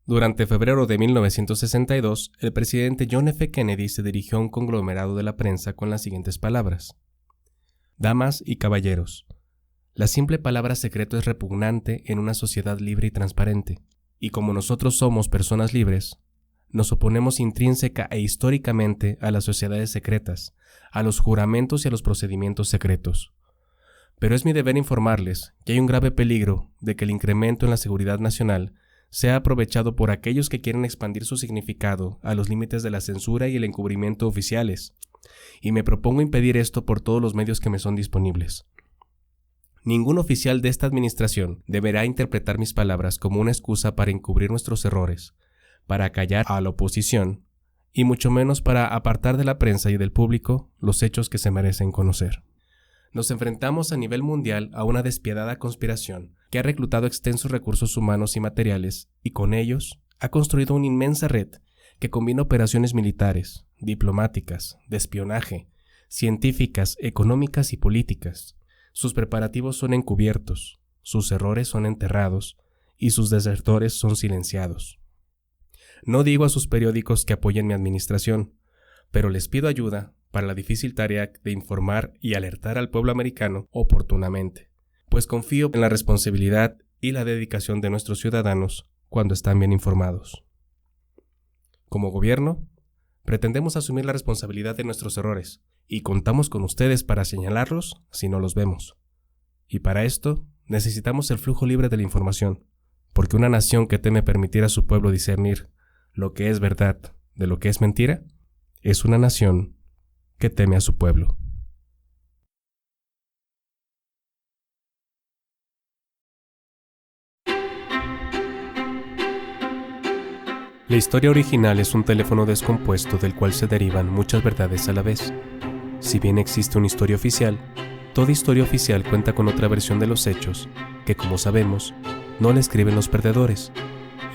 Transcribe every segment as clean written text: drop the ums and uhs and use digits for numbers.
Durante febrero de 1962, el presidente John F. Kennedy se dirigió a un conglomerado de la prensa con las siguientes palabras: Damas y caballeros, la simple palabra secreto es repugnante en una sociedad libre y transparente, y como nosotros somos personas libres, nos oponemos intrínseca e históricamente a las sociedades secretas, a los juramentos y a los procedimientos secretos. Pero es mi deber informarles que hay un grave peligro de que el incremento en la seguridad nacional sea aprovechado por aquellos que quieren expandir su significado a los límites de la censura y el encubrimiento oficiales, y me propongo impedir esto por todos los medios que me son disponibles. Ningún oficial de esta administración deberá interpretar mis palabras como una excusa para encubrir nuestros errores, para callar a la oposición, y mucho menos para apartar de la prensa y del público los hechos que se merecen conocer. Nos enfrentamos a nivel mundial a una despiadada conspiración que ha reclutado extensos recursos humanos y materiales y con ellos ha construido una inmensa red que combina operaciones militares, diplomáticas, de espionaje, científicas, económicas y políticas. Sus preparativos son encubiertos, sus errores son enterrados y sus desertores son silenciados. No digo a sus periódicos que apoyen mi administración, pero les pido ayuda para la difícil tarea de informar y alertar al pueblo americano oportunamente, pues confío en la responsabilidad y la dedicación de nuestros ciudadanos cuando están bien informados. Como gobierno, pretendemos asumir la responsabilidad de nuestros errores y contamos con ustedes para señalarlos si no los vemos. Y para esto necesitamos el flujo libre de la información, porque una nación que teme permitir a su pueblo discernir lo que es verdad de lo que es mentira, es una nación que teme a su pueblo. La historia original es un teléfono descompuesto del cual se derivan muchas verdades a la vez. Si bien existe una historia oficial, toda historia oficial cuenta con otra versión de los hechos que, como sabemos, no la escriben los perdedores,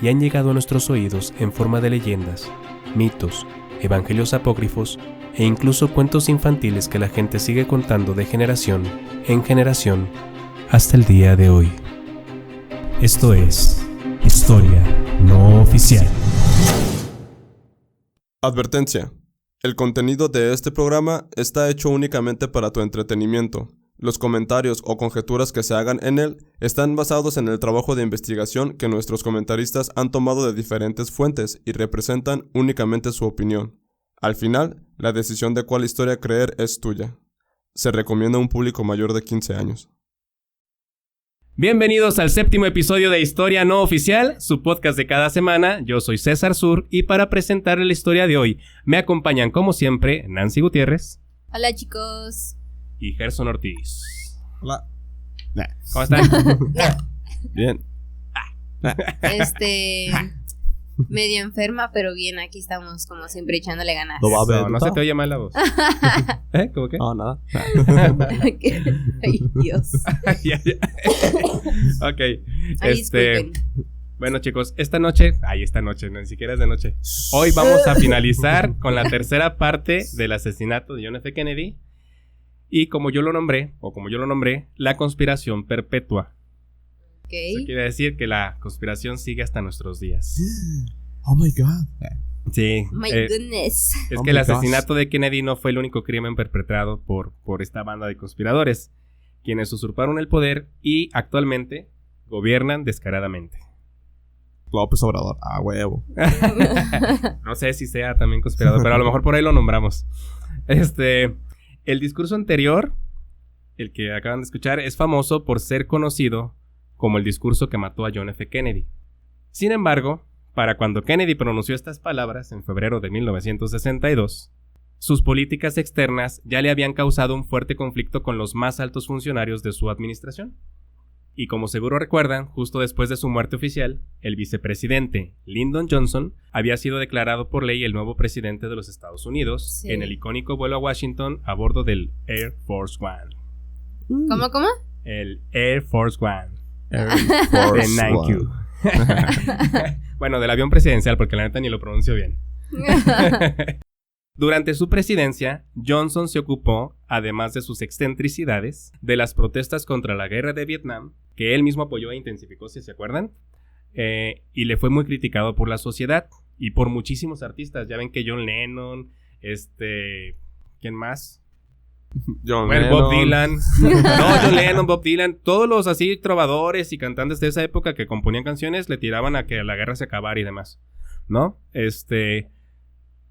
y han llegado a nuestros oídos en forma de leyendas, mitos, evangelios apócrifos e incluso cuentos infantiles que la gente sigue contando de generación en generación hasta el día de hoy. Esto es Historia No Oficial. Advertencia: el contenido de este programa está hecho únicamente para tu entretenimiento. Los comentarios o conjeturas que se hagan en él están basados en el trabajo de investigación que nuestros comentaristas han tomado de diferentes fuentes y representan únicamente su opinión. Al final, la decisión de cuál historia creer es tuya. Se recomienda a un público mayor de 15 años. Bienvenidos al 7º episodio de Historia No Oficial, su podcast de cada semana. Yo soy César Sur y para presentarles la historia de hoy me acompañan como siempre Nancy Gutiérrez. Hola chicos. Y Gerson Ortiz. Hola. ¿Cómo están? Bien. Medio enferma, pero bien, aquí estamos como siempre echándole ganas. No se te oye mal la voz. ¿Cómo qué? No, nada. Ay, Dios. Ya. Ok. Ay, disculpen. Bueno chicos, esta noche, no, ni siquiera es de noche. Hoy vamos a finalizar con la tercera parte del asesinato de John F. Kennedy. Y como yo lo nombré, la conspiración perpetua. Okay. Eso quiere decir que la conspiración sigue hasta nuestros días. Oh my God. Sí. My goodness. Es que el asesinato de Kennedy no fue el único crimen perpetrado por esta banda de conspiradores, quienes usurparon el poder y actualmente gobiernan descaradamente. López Obrador. Huevo. No sé si sea también conspirador, pero a lo mejor por ahí lo nombramos. El discurso anterior, el que acaban de escuchar, es famoso por ser conocido como el discurso que mató a John F. Kennedy. Sin embargo, para cuando Kennedy pronunció estas palabras en febrero de 1962, sus políticas externas ya le habían causado un fuerte conflicto con los más altos funcionarios de su administración. Y como seguro recuerdan, justo después de su muerte oficial, el vicepresidente Lyndon Johnson había sido declarado por ley el nuevo presidente de los Estados Unidos, sí, en el icónico vuelo a Washington a bordo del Air Force One. ¿Cómo? El Air Force One. Air Force de 9Q. Bueno, del avión presidencial, porque la neta ni lo pronuncio bien. Durante su presidencia, Johnson se ocupó, además de sus excentricidades, de las protestas contra la guerra de Vietnam, que él mismo apoyó e intensificó, si se acuerdan, y le fue muy criticado por la sociedad y por muchísimos artistas. Ya ven que John Lennon, ¿quién más? Bob Dylan. No, John Lennon, Bob Dylan, todos los así trovadores y cantantes de esa época que componían canciones le tiraban a que la guerra se acabara y demás, ¿no?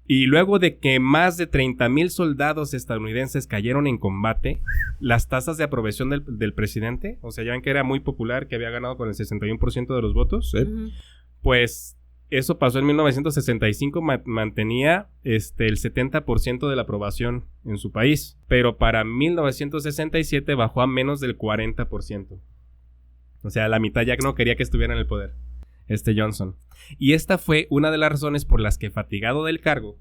Y luego de que más de 30,000 soldados estadounidenses cayeron en combate, las tasas de aprobación del presidente, o sea, ya ven que era muy popular, que había ganado con el 61% de los votos, pues eso pasó en 1965, mantenía el 70% de la aprobación en su país, pero para 1967 bajó a menos del 40%. O sea, la mitad ya no quería que estuviera en el poder, Johnson. Y esta fue una de las razones por las que, fatigado del cargo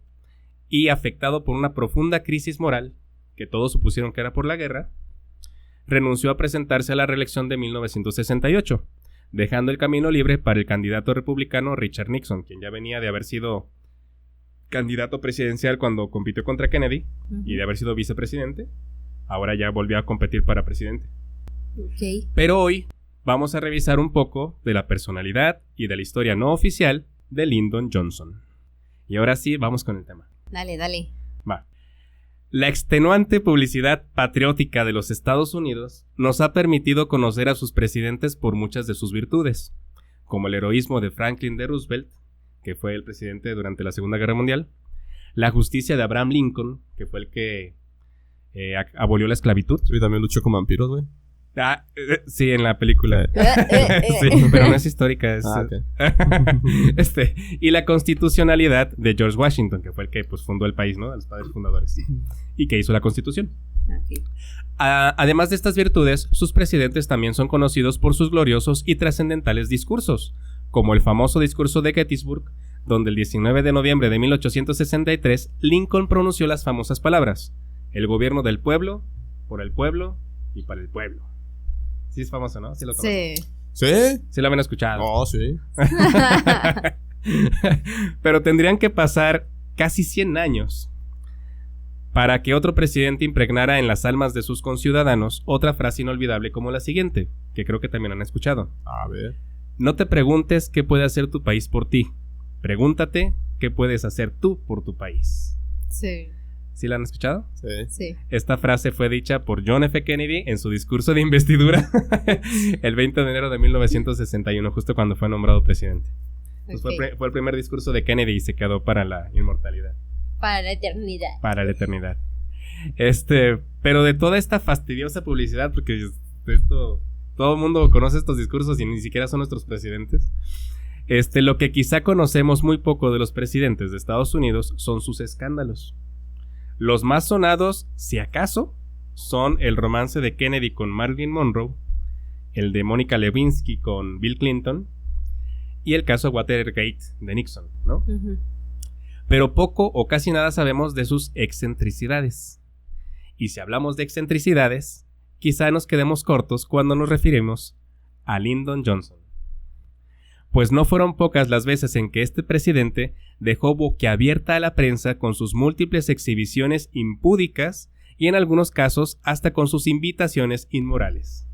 y afectado por una profunda crisis moral, que todos supusieron que era por la guerra, renunció a presentarse a la reelección de 1968, dejando el camino libre para el candidato republicano Richard Nixon, quien ya venía de haber sido candidato presidencial cuando compitió contra Kennedy y de haber sido vicepresidente. Ahora ya volvió a competir para presidente. Pero hoy vamos a revisar un poco de la personalidad y de la historia no oficial de Lyndon Johnson. Y ahora sí, vamos con el tema. Dale. Va. La extenuante publicidad patriótica de los Estados Unidos nos ha permitido conocer a sus presidentes por muchas de sus virtudes, como el heroísmo de Franklin D. Roosevelt, que fue el presidente durante la Segunda Guerra Mundial, la justicia de Abraham Lincoln, que fue el que abolió la esclavitud. Y también luchó con vampiros, güey. Sí, en la película. Sí, pero no es histórica. Okay. Y la constitucionalidad de George Washington, que fue el que fundó el país, ¿no? De los padres fundadores. Y que hizo la constitución. Okay. Además de estas virtudes, sus presidentes también son conocidos por sus gloriosos y trascendentales discursos, como el famoso discurso de Gettysburg, donde el 19 de noviembre de 1863 Lincoln pronunció las famosas palabras: el gobierno del pueblo, por el pueblo y para el pueblo. Sí es famoso, ¿no? Sí lo conocen. ¿Sí? Sí lo habían escuchado. Oh, sí. Pero tendrían que pasar casi 100 años para que otro presidente impregnara en las almas de sus conciudadanos otra frase inolvidable como la siguiente, que creo que también han escuchado. A ver. No te preguntes qué puede hacer tu país por ti. Pregúntate qué puedes hacer tú por tu país. Sí. ¿Sí la han escuchado? Sí. Esta frase fue dicha por John F. Kennedy en su discurso de investidura el 20 de enero de 1961, justo cuando fue nombrado presidente. Pues fue el primer discurso de Kennedy y se quedó para la inmortalidad. Para la eternidad. Para la eternidad. Pero de toda esta fastidiosa publicidad, porque todo el mundo conoce estos discursos y ni siquiera son nuestros presidentes. Lo que quizá conocemos muy poco de los presidentes de Estados Unidos son sus escándalos. Los más sonados, si acaso, son el romance de Kennedy con Marilyn Monroe, el de Mónica Lewinsky con Bill Clinton y el caso Watergate de Nixon, ¿no? Pero poco o casi nada sabemos de sus excentricidades. Y si hablamos de excentricidades, quizá nos quedemos cortos cuando nos referimos a Lyndon Johnson. Pues no fueron pocas las veces en que este presidente dejó boquiabierta a la prensa con sus múltiples exhibiciones impúdicas y en algunos casos hasta con sus invitaciones inmorales.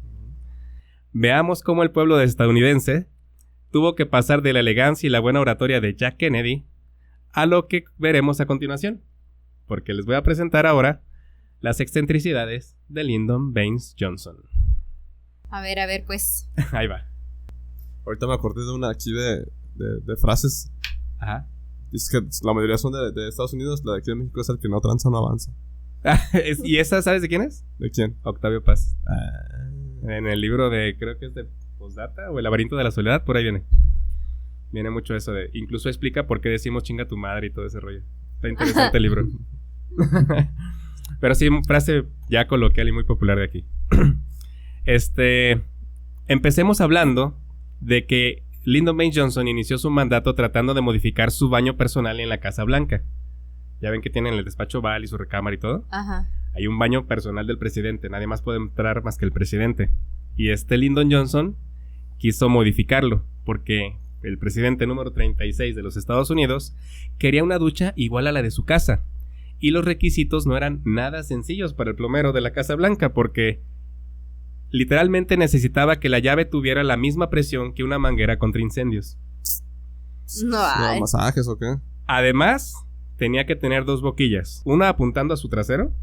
Veamos cómo el pueblo estadounidense tuvo que pasar de la elegancia y la buena oratoria de Jack Kennedy a lo que veremos a continuación, porque les voy a presentar ahora las excentricidades de Lyndon Baines Johnson. A ver, pues. Ahí va. Ahorita me acordé de una aquí de frases. Ajá. Dice que la mayoría son de Estados Unidos. La de aquí de México es el que no tranza, no avanza. ¿Y esa sabes de quién es? ¿De quién? Octavio Paz. En el libro creo que es de Postdata o El laberinto de la soledad, por ahí viene. Viene mucho eso de... Incluso explica por qué decimos chinga tu madre y todo ese rollo. Está interesante el libro. Pero sí, frase ya coloquial y muy popular de aquí. Empecemos hablando de que Lyndon Baines Johnson inició su mandato tratando de modificar su baño personal en la Casa Blanca. Ya ven que tienen el despacho Oval y su recámara y todo. Ajá. Hay un baño personal del presidente, nadie más puede entrar más que el presidente. Y Lyndon Johnson quiso modificarlo porque el presidente número 36 de los Estados Unidos quería una ducha igual a la de su casa. Y los requisitos no eran nada sencillos para el plomero de la Casa Blanca porque Literalmente necesitaba que la llave tuviera la misma presión que una manguera contra incendios. No hay. ¿Masajes o qué? Además, tenía que tener 2 boquillas, una apuntando a su trasero.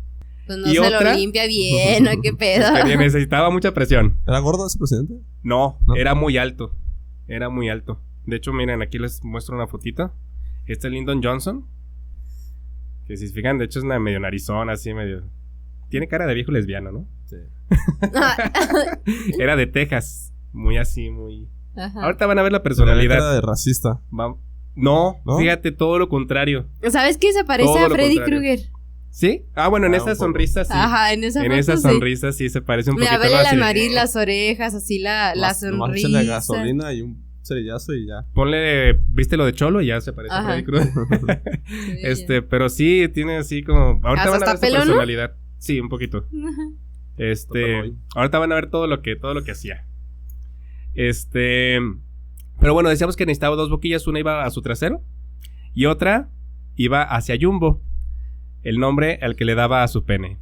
Pues no ¿Y se otra? lo limpia bien, ¿o qué pedo? Que necesitaba mucha presión. ¿Era gordo ese presidente? No, ¿No? era muy alto. Era muy alto. De hecho, miren, aquí les muestro una fotito. Este es Lyndon Johnson. Que si se fijan, de hecho es una medio narizón, así medio... Tiene cara de viejo lesbiano, ¿no? Sí. Era de Texas. Muy así, muy... Ajá. Ahorita van a ver la Era personalidad. de racista. No, ¿No? fíjate, todo lo contrario. ¿Sabes qué? Se parece Todo a lo Freddy contrario. Krueger. ¿Sí? Ah, bueno, en Ah, esa un poco. sonrisa sí. Ajá, en esa En foto esa sí. sonrisa sí se parece un Mira, poquito. vele así la de- nariz, las orejas, así la Nomás sonrisa. échale gasolina y un cerillazo y ya. Ponle, viste lo de Cholo y ya se parece a Ajá. Freddy Krueger. Pero sí, tiene así como... Ahorita ¿Hasta van a ver está su pelón, no? personalidad. Sí, un poquito. Ajá. Total. Ahorita van a ver todo lo que hacía. Pero bueno, decíamos que necesitaba 2 boquillas. Una iba a su trasero y otra iba hacia Jumbo, el nombre al que le daba a su pene.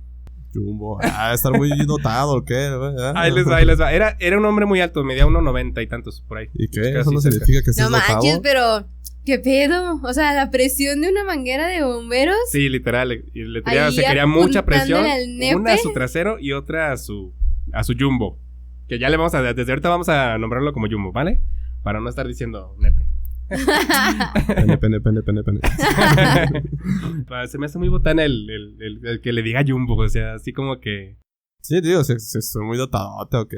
Jumbo. Estar muy dotado, ¿o qué? Ahí les va. Era un hombre muy alto, medía 1.90 y tantos por ahí. ¿Y qué? Casi Eso no cerca. significa que estés No manches, dotado. pero ¿qué pedo? O sea, la presión de una manguera de bomberos. Sí, literal. Y Ahí se quería mucha presión. apuntándole al nepe. Una a su trasero y otra a su Jumbo. Que ya le vamos a... Desde ahorita vamos a nombrarlo como Jumbo, ¿vale? Para no estar diciendo nepe. Pene. Se me hace muy botana el que le diga Jumbo. O sea, así como que... Sí, tío, soy muy dotadote, ¿o qué?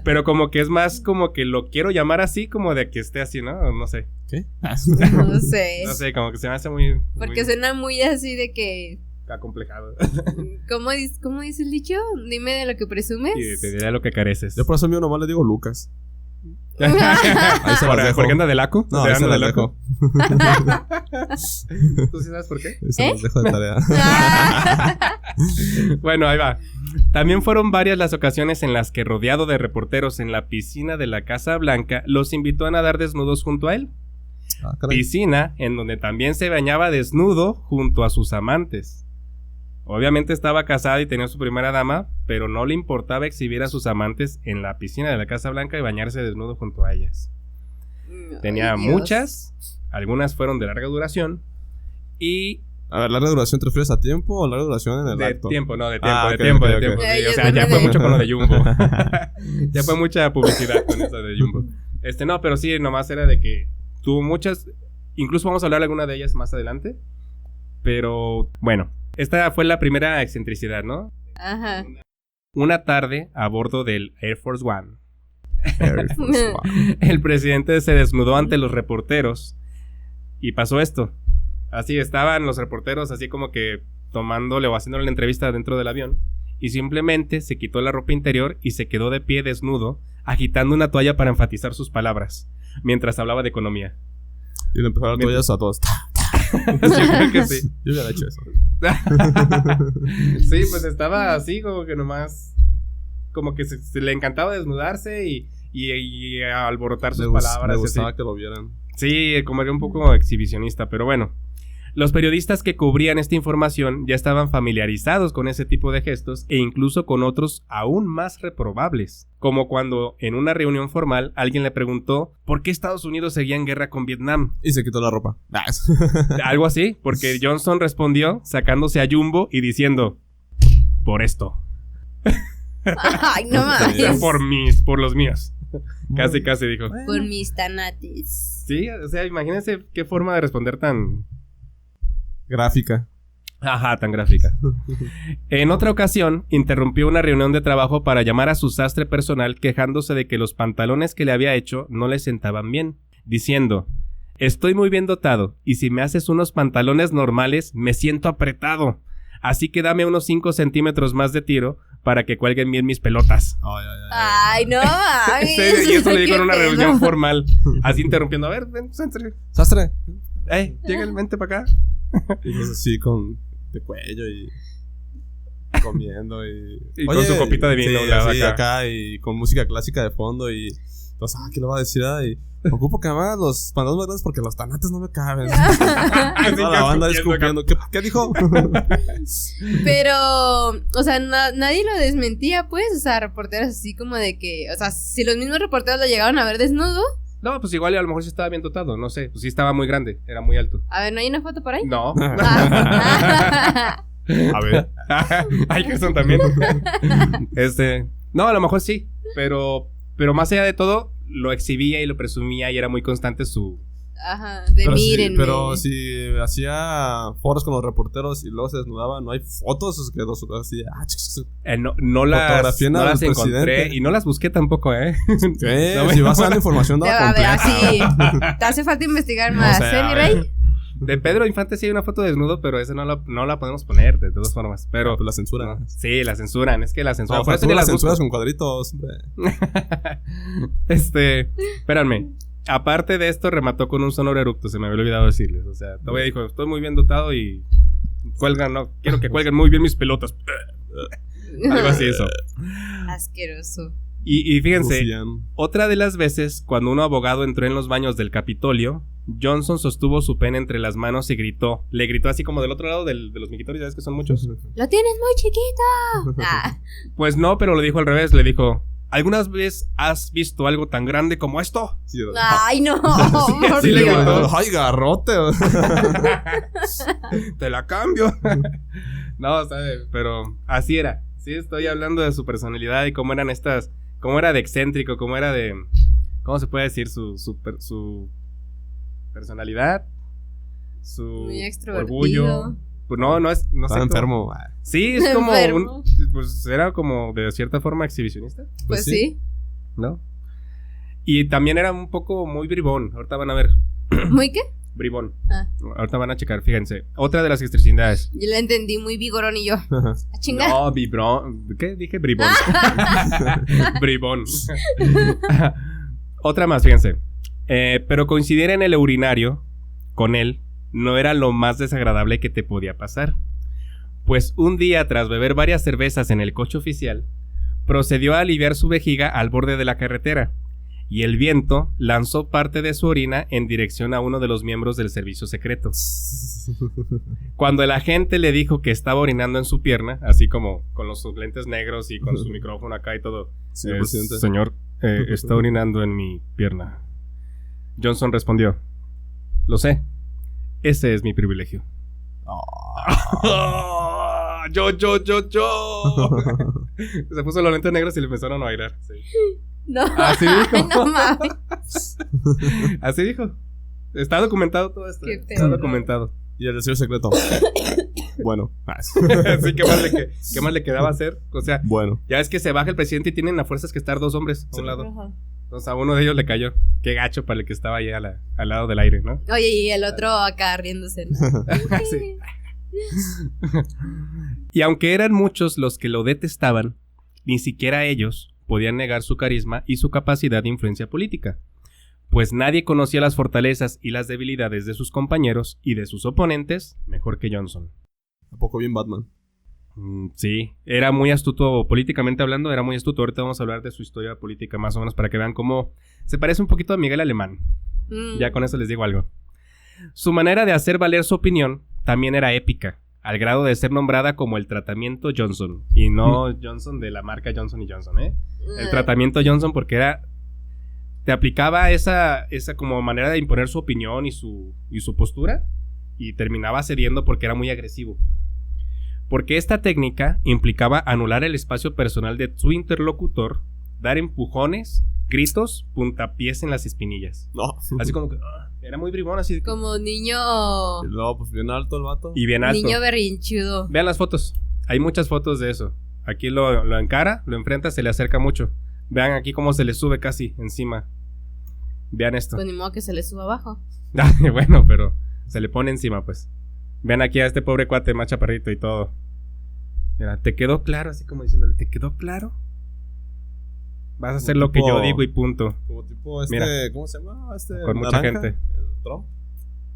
Pero como que es más como que lo quiero llamar así, como de que esté así, ¿no? No sé. ¿Qué? No sé. No sé, como que se me hace muy... Porque suena muy así de que. acomplejado. ¿Cómo dice el dicho? Dime de lo que presumes. Y te diré lo que careces. Yo por eso mío nomás le digo Lucas. Ahí se las dejo. ¿Por qué anda de laco? No, ¿Te ahí se anda las de dejo. ¿Tú sí sabes por qué? Ahí se las dejo de tarea. Bueno, ahí va. También fueron varias las ocasiones en las que, rodeado de reporteros en la piscina de la Casa Blanca, los invitó a nadar desnudos junto a él. Caray. Piscina en donde también se bañaba desnudo junto a sus amantes. Obviamente estaba casada y tenía su primera dama, pero no le importaba exhibir a sus amantes en la piscina de la Casa Blanca y bañarse desnudo junto a ellas. Tenía Ay, Dios. muchas, algunas fueron de larga duración y A ver, ¿larga duración te refieres a tiempo o larga duración en el de acto? tiempo, no, de tiempo, Ah, de ok, tiempo, ok, de ok. tiempo. Ya, Sí, yo o sea, ya también fue de- mucho con lo de Jumbo. Ya fue mucha publicidad con eso de Jumbo. No, pero sí, nomás era de que tuvo muchas, incluso vamos a hablar de alguna de ellas más adelante. Pero bueno, esta fue la primera excentricidad, ¿no? Ajá. Una tarde, a bordo del Air Force One, Air Force One. el presidente se desnudó ante los reporteros y pasó esto. Así estaban los reporteros así como que tomándole o haciéndole la entrevista dentro del avión y simplemente se quitó la ropa interior y se quedó de pie desnudo, agitando una toalla para enfatizar sus palabras, mientras hablaba de economía. Y le empezaron a dar toallas a todos. Yo creo que sí. Yo hubiera hecho eso. Sí, pues estaba así como que nomás, como que se le encantaba desnudarse y alborotar sus palabras. Me y gustaba así. que lo vieran. Sí, como era un poco exhibicionista, pero bueno. Los periodistas que cubrían esta información ya estaban familiarizados con ese tipo de gestos e incluso con otros aún más reprobables, como cuando en una reunión formal alguien le preguntó por qué Estados Unidos seguía en guerra con Vietnam. Y se quitó la ropa. Algo así, porque Johnson respondió sacándose a Jumbo y diciendo, por esto, Ay, no mames. por los míos. Casi dijo. Por mis tanates. Sí, o sea, imagínense qué forma de responder tan... Gráfica. Ajá, tan gráfica. En otra ocasión, interrumpió una reunión de trabajo para llamar a su sastre personal quejándose de que los pantalones que le había hecho no le sentaban bien, diciendo, estoy muy bien dotado y si me haces unos pantalones normales me siento apretado, así que dame unos 5 centímetros más de tiro para que cuelguen bien mis pelotas. Ay, no mames. En serio, y eso le dijo en Qué una pedo. reunión formal, así interrumpiendo, a ver, ven, sastre, Sastre. llega, vente para acá. Y pues así de cuello y comiendo y con su copita de vino sí, al lado así, acá. acá y con música clásica de fondo y Entonces, ¿qué le va a decir? Y ocupo que me hagan los pantalones más grandes porque los tanates no me caben. Toda la banda escupiendo. ¿Qué dijo? Pero, o sea, nadie lo desmentía, pues. O sea, reporteros así como de que, o sea, si los mismos reporteros lo llegaron a ver desnudo. No, pues igual a lo mejor sí estaba bien dotado, no sé. Pues sí estaba muy grande, era muy alto. A ver, ¿no hay una foto por ahí? No. A ver. Ay, Gerson también. No, a lo mejor sí, pero más allá de todo, lo exhibía y lo presumía y era muy constante su... Ajá, de mírenme. Pero si hacía foros con los reporteros y luego se desnudaba, ¿no hay fotos? Que los así, no las encontré y no las busqué tampoco, No, si vas a dar la información a ver, así te hace falta investigar más, mi rey. De Pedro Infante sí hay una foto desnudo, pero esa no la podemos poner de todas formas. Pero pues la censuran. No, sí, la censuran, es que la censuran. Por eso ni las censuras con cuadritos, hombre. Espérenme. Aparte de esto, remató con un sonoro eructo. Se me había olvidado decirles. O sea, todavía dijo: estoy muy bien dotado y quiero que cuelguen muy bien mis pelotas. Algo así eso. Asqueroso. Y fíjense, otra de las veces, cuando un abogado entró en los baños del Capitolio, Johnson sostuvo su pene entre las manos y le gritó así como del otro lado de los miquitorios, ya ves que son muchos. ¡Lo tienes muy chiquito! Pues no, pero lo dijo al revés, le dijo: ¿algunas veces has visto algo tan grande como esto? Sí, ¡ay, no! Sí le gritó. ¡Ay, garrote! Te la cambio. No, ¿sabes? Pero así era. Sí, estoy hablando de su personalidad y cómo eran cómo era de excéntrico, cómo era de... ¿Cómo se puede decir? Su personalidad, su muy extrovertido. Orgullo. Pues no es... No Estaba sé enfermo. Sí, es como pues era como de cierta forma exhibicionista. Pues sí. ¿No? Y también era un poco muy bribón. Ahorita van a ver. ¿Muy qué? Bribón. Ahorita van a checar, fíjense. Otra de las excentricidades. Yo la entendí muy vigorón y yo. ¿A chingar? No, vibrón. ¿Qué? Dije bribón. Bribón. Otra más, fíjense. Pero coincidir en el urinario con él no era lo más desagradable que te podía pasar. Pues un día, tras beber varias cervezas en el coche oficial, procedió a aliviar su vejiga al borde de la carretera, y el viento lanzó parte de su orina en dirección a uno de los miembros del servicio secreto. Cuando el agente le dijo que estaba orinando en su pierna, así como con los lentes negros y con su micrófono acá y todo, señor, está orinando en mi pierna. Johnson respondió: lo sé, ese es mi privilegio. Yo. Se puso los lentes negros y le empezaron a bailar. Sí. No. Así dijo. No mames. Así dijo. Está documentado todo esto. Está documentado. Y el deseo secreto. Bueno. Sí, ¿qué más le quedaba hacer? O sea, bueno. Ya es que se baja el presidente y tienen a fuerzas que estar dos hombres a un lado. Ajá. Entonces a uno de ellos le cayó. Qué gacho para el que estaba ahí al lado del aire, ¿no? Oye, y el otro acá riéndose, ¿no? Sí. Y aunque eran muchos los que lo detestaban, ni siquiera ellos podían negar su carisma y su capacidad de influencia política, pues nadie conocía las fortalezas y las debilidades de sus compañeros y de sus oponentes mejor que Johnson. ¿A poco bien Batman? Sí, era muy astuto políticamente hablando, era muy astuto. Ahorita vamos a hablar de su historia política más o menos para que vean cómo se parece un poquito a Miguel Alemán. Ya con eso les digo algo. Su manera de hacer valer su opinión también era épica, al grado de ser nombrada como el tratamiento Johnson. Y no Johnson de la marca Johnson & Johnson, ¿eh? El tratamiento Johnson porque te aplicaba esa como manera de imponer su opinión y su postura, y terminaba cediendo porque era muy agresivo. Porque esta técnica implicaba anular el espacio personal de su interlocutor, dar empujones, gritos, puntapiés en las espinillas. No. Así como que era muy bribón, así como niño. No, pues bien alto el vato. Y bien alto. Niño berrinchudo. Vean las fotos. Hay muchas fotos de eso. Aquí lo encara, lo enfrenta, se le acerca mucho. Vean aquí cómo se le sube casi encima. Vean esto. Pues ni modo que se le suba abajo. Bueno, pero se le pone encima, pues. Vean aquí a este pobre cuate más chaparrito y todo. Mira, ¿te quedó claro? Así como diciéndole, ¿te quedó claro? Vas a hacer lo que yo digo y punto. Como tipo Mira, ¿cómo se llama? con mucha gente. ¿El Trump?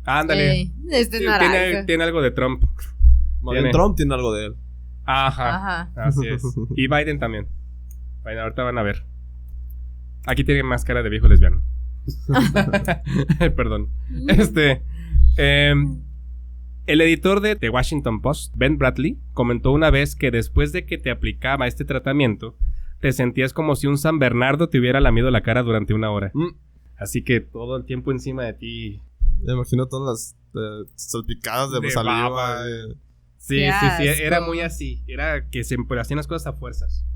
Ándale. Sí, naranja. Tiene algo de Trump. Trump tiene algo de él. Ajá. Así es. Y Biden también. Bueno, ahorita van a ver. Aquí tiene más cara de viejo lesbiano. Perdón. El editor de The Washington Post, Ben Bradley, comentó una vez que después de que te aplicaba este tratamiento, te sentías como si un San Bernardo te hubiera lamido la cara durante 1 hora. Así que todo el tiempo encima de ti. Me imagino todas las salpicadas de saliva. Baba. Sí, era muy así. Era que se hacían las cosas a fuerzas.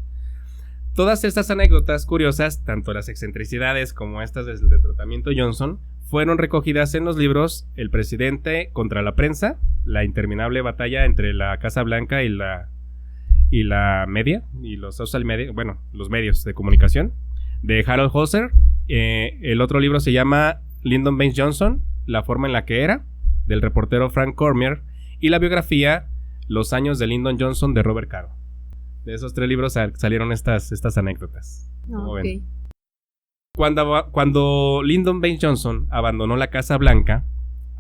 Todas estas anécdotas curiosas, tanto las excentricidades como estas del tratamiento Johnson, fueron recogidas en los libros El presidente contra la prensa, la interminable batalla entre la Casa Blanca y la media, y los social media, bueno, los medios de comunicación, de Harold Holzer. El otro libro se llama Lyndon Baines Johnson, la forma en la que era, del reportero Frank Cormier, y la biografía Los años de Lyndon Johnson, de Robert Caro. De esos 3 libros salieron estas anécdotas. Okay. Cuando Lyndon Baines Johnson abandonó la Casa Blanca,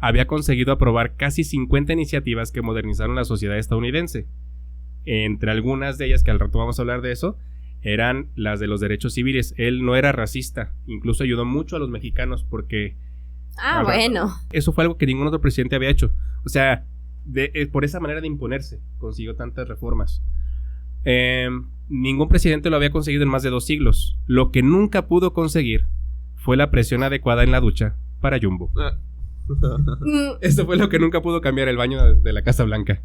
había conseguido aprobar casi 50 iniciativas que modernizaron la sociedad estadounidense. Entre algunas de ellas, que al rato vamos a hablar de eso, eran las de los derechos civiles. Él no era racista, incluso ayudó mucho a los mexicanos porque... bueno. Eso fue algo que ningún otro presidente había hecho. O sea, por esa manera de imponerse, consiguió tantas reformas. Ningún presidente lo había conseguido en más de 2 siglos. Lo que nunca pudo conseguir fue la presión adecuada en la ducha para Jumbo. Esto fue lo que nunca pudo cambiar el baño de la Casa Blanca.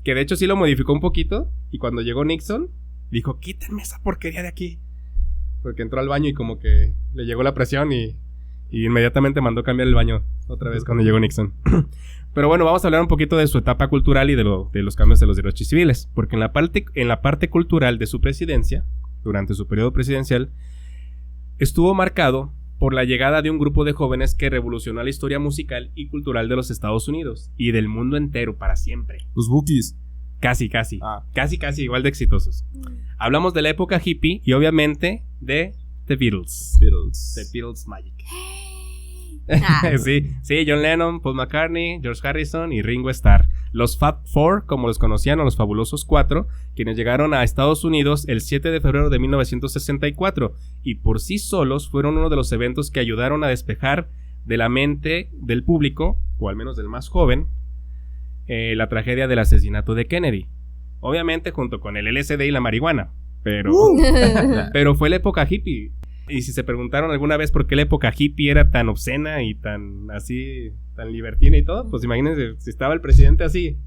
Que de hecho sí lo modificó un poquito. Y cuando llegó Nixon, dijo: quítenme esa porquería de aquí. Porque entró al baño y como que le llegó la presión y inmediatamente mandó cambiar el baño otra vez cuando llegó Nixon. Pero bueno, vamos a hablar un poquito de su etapa cultural y de los cambios de los derechos civiles. Porque en la parte cultural de su presidencia, durante su periodo presidencial, estuvo marcado por la llegada de un grupo de jóvenes que revolucionó la historia musical y cultural de los Estados Unidos y del mundo entero para siempre. Los Bookies. Casi, casi igual de exitosos. Hablamos de la época hippie y obviamente de The Beatles. The Beatles Magic. Sí, John Lennon, Paul McCartney, George Harrison y Ringo Starr. Los Fab Four, como los conocían, o los fabulosos 4, quienes llegaron a Estados Unidos el 7 de febrero de 1964 y por sí solos fueron uno de los eventos que ayudaron a despejar de la mente del público, o al menos del más joven, la tragedia del asesinato de Kennedy. Obviamente junto con el LSD y la marihuana, pero fue la época hippie. Y si se preguntaron alguna vez por qué la época hippie era tan obscena y tan así, tan libertina y todo, pues imagínense si estaba el presidente así,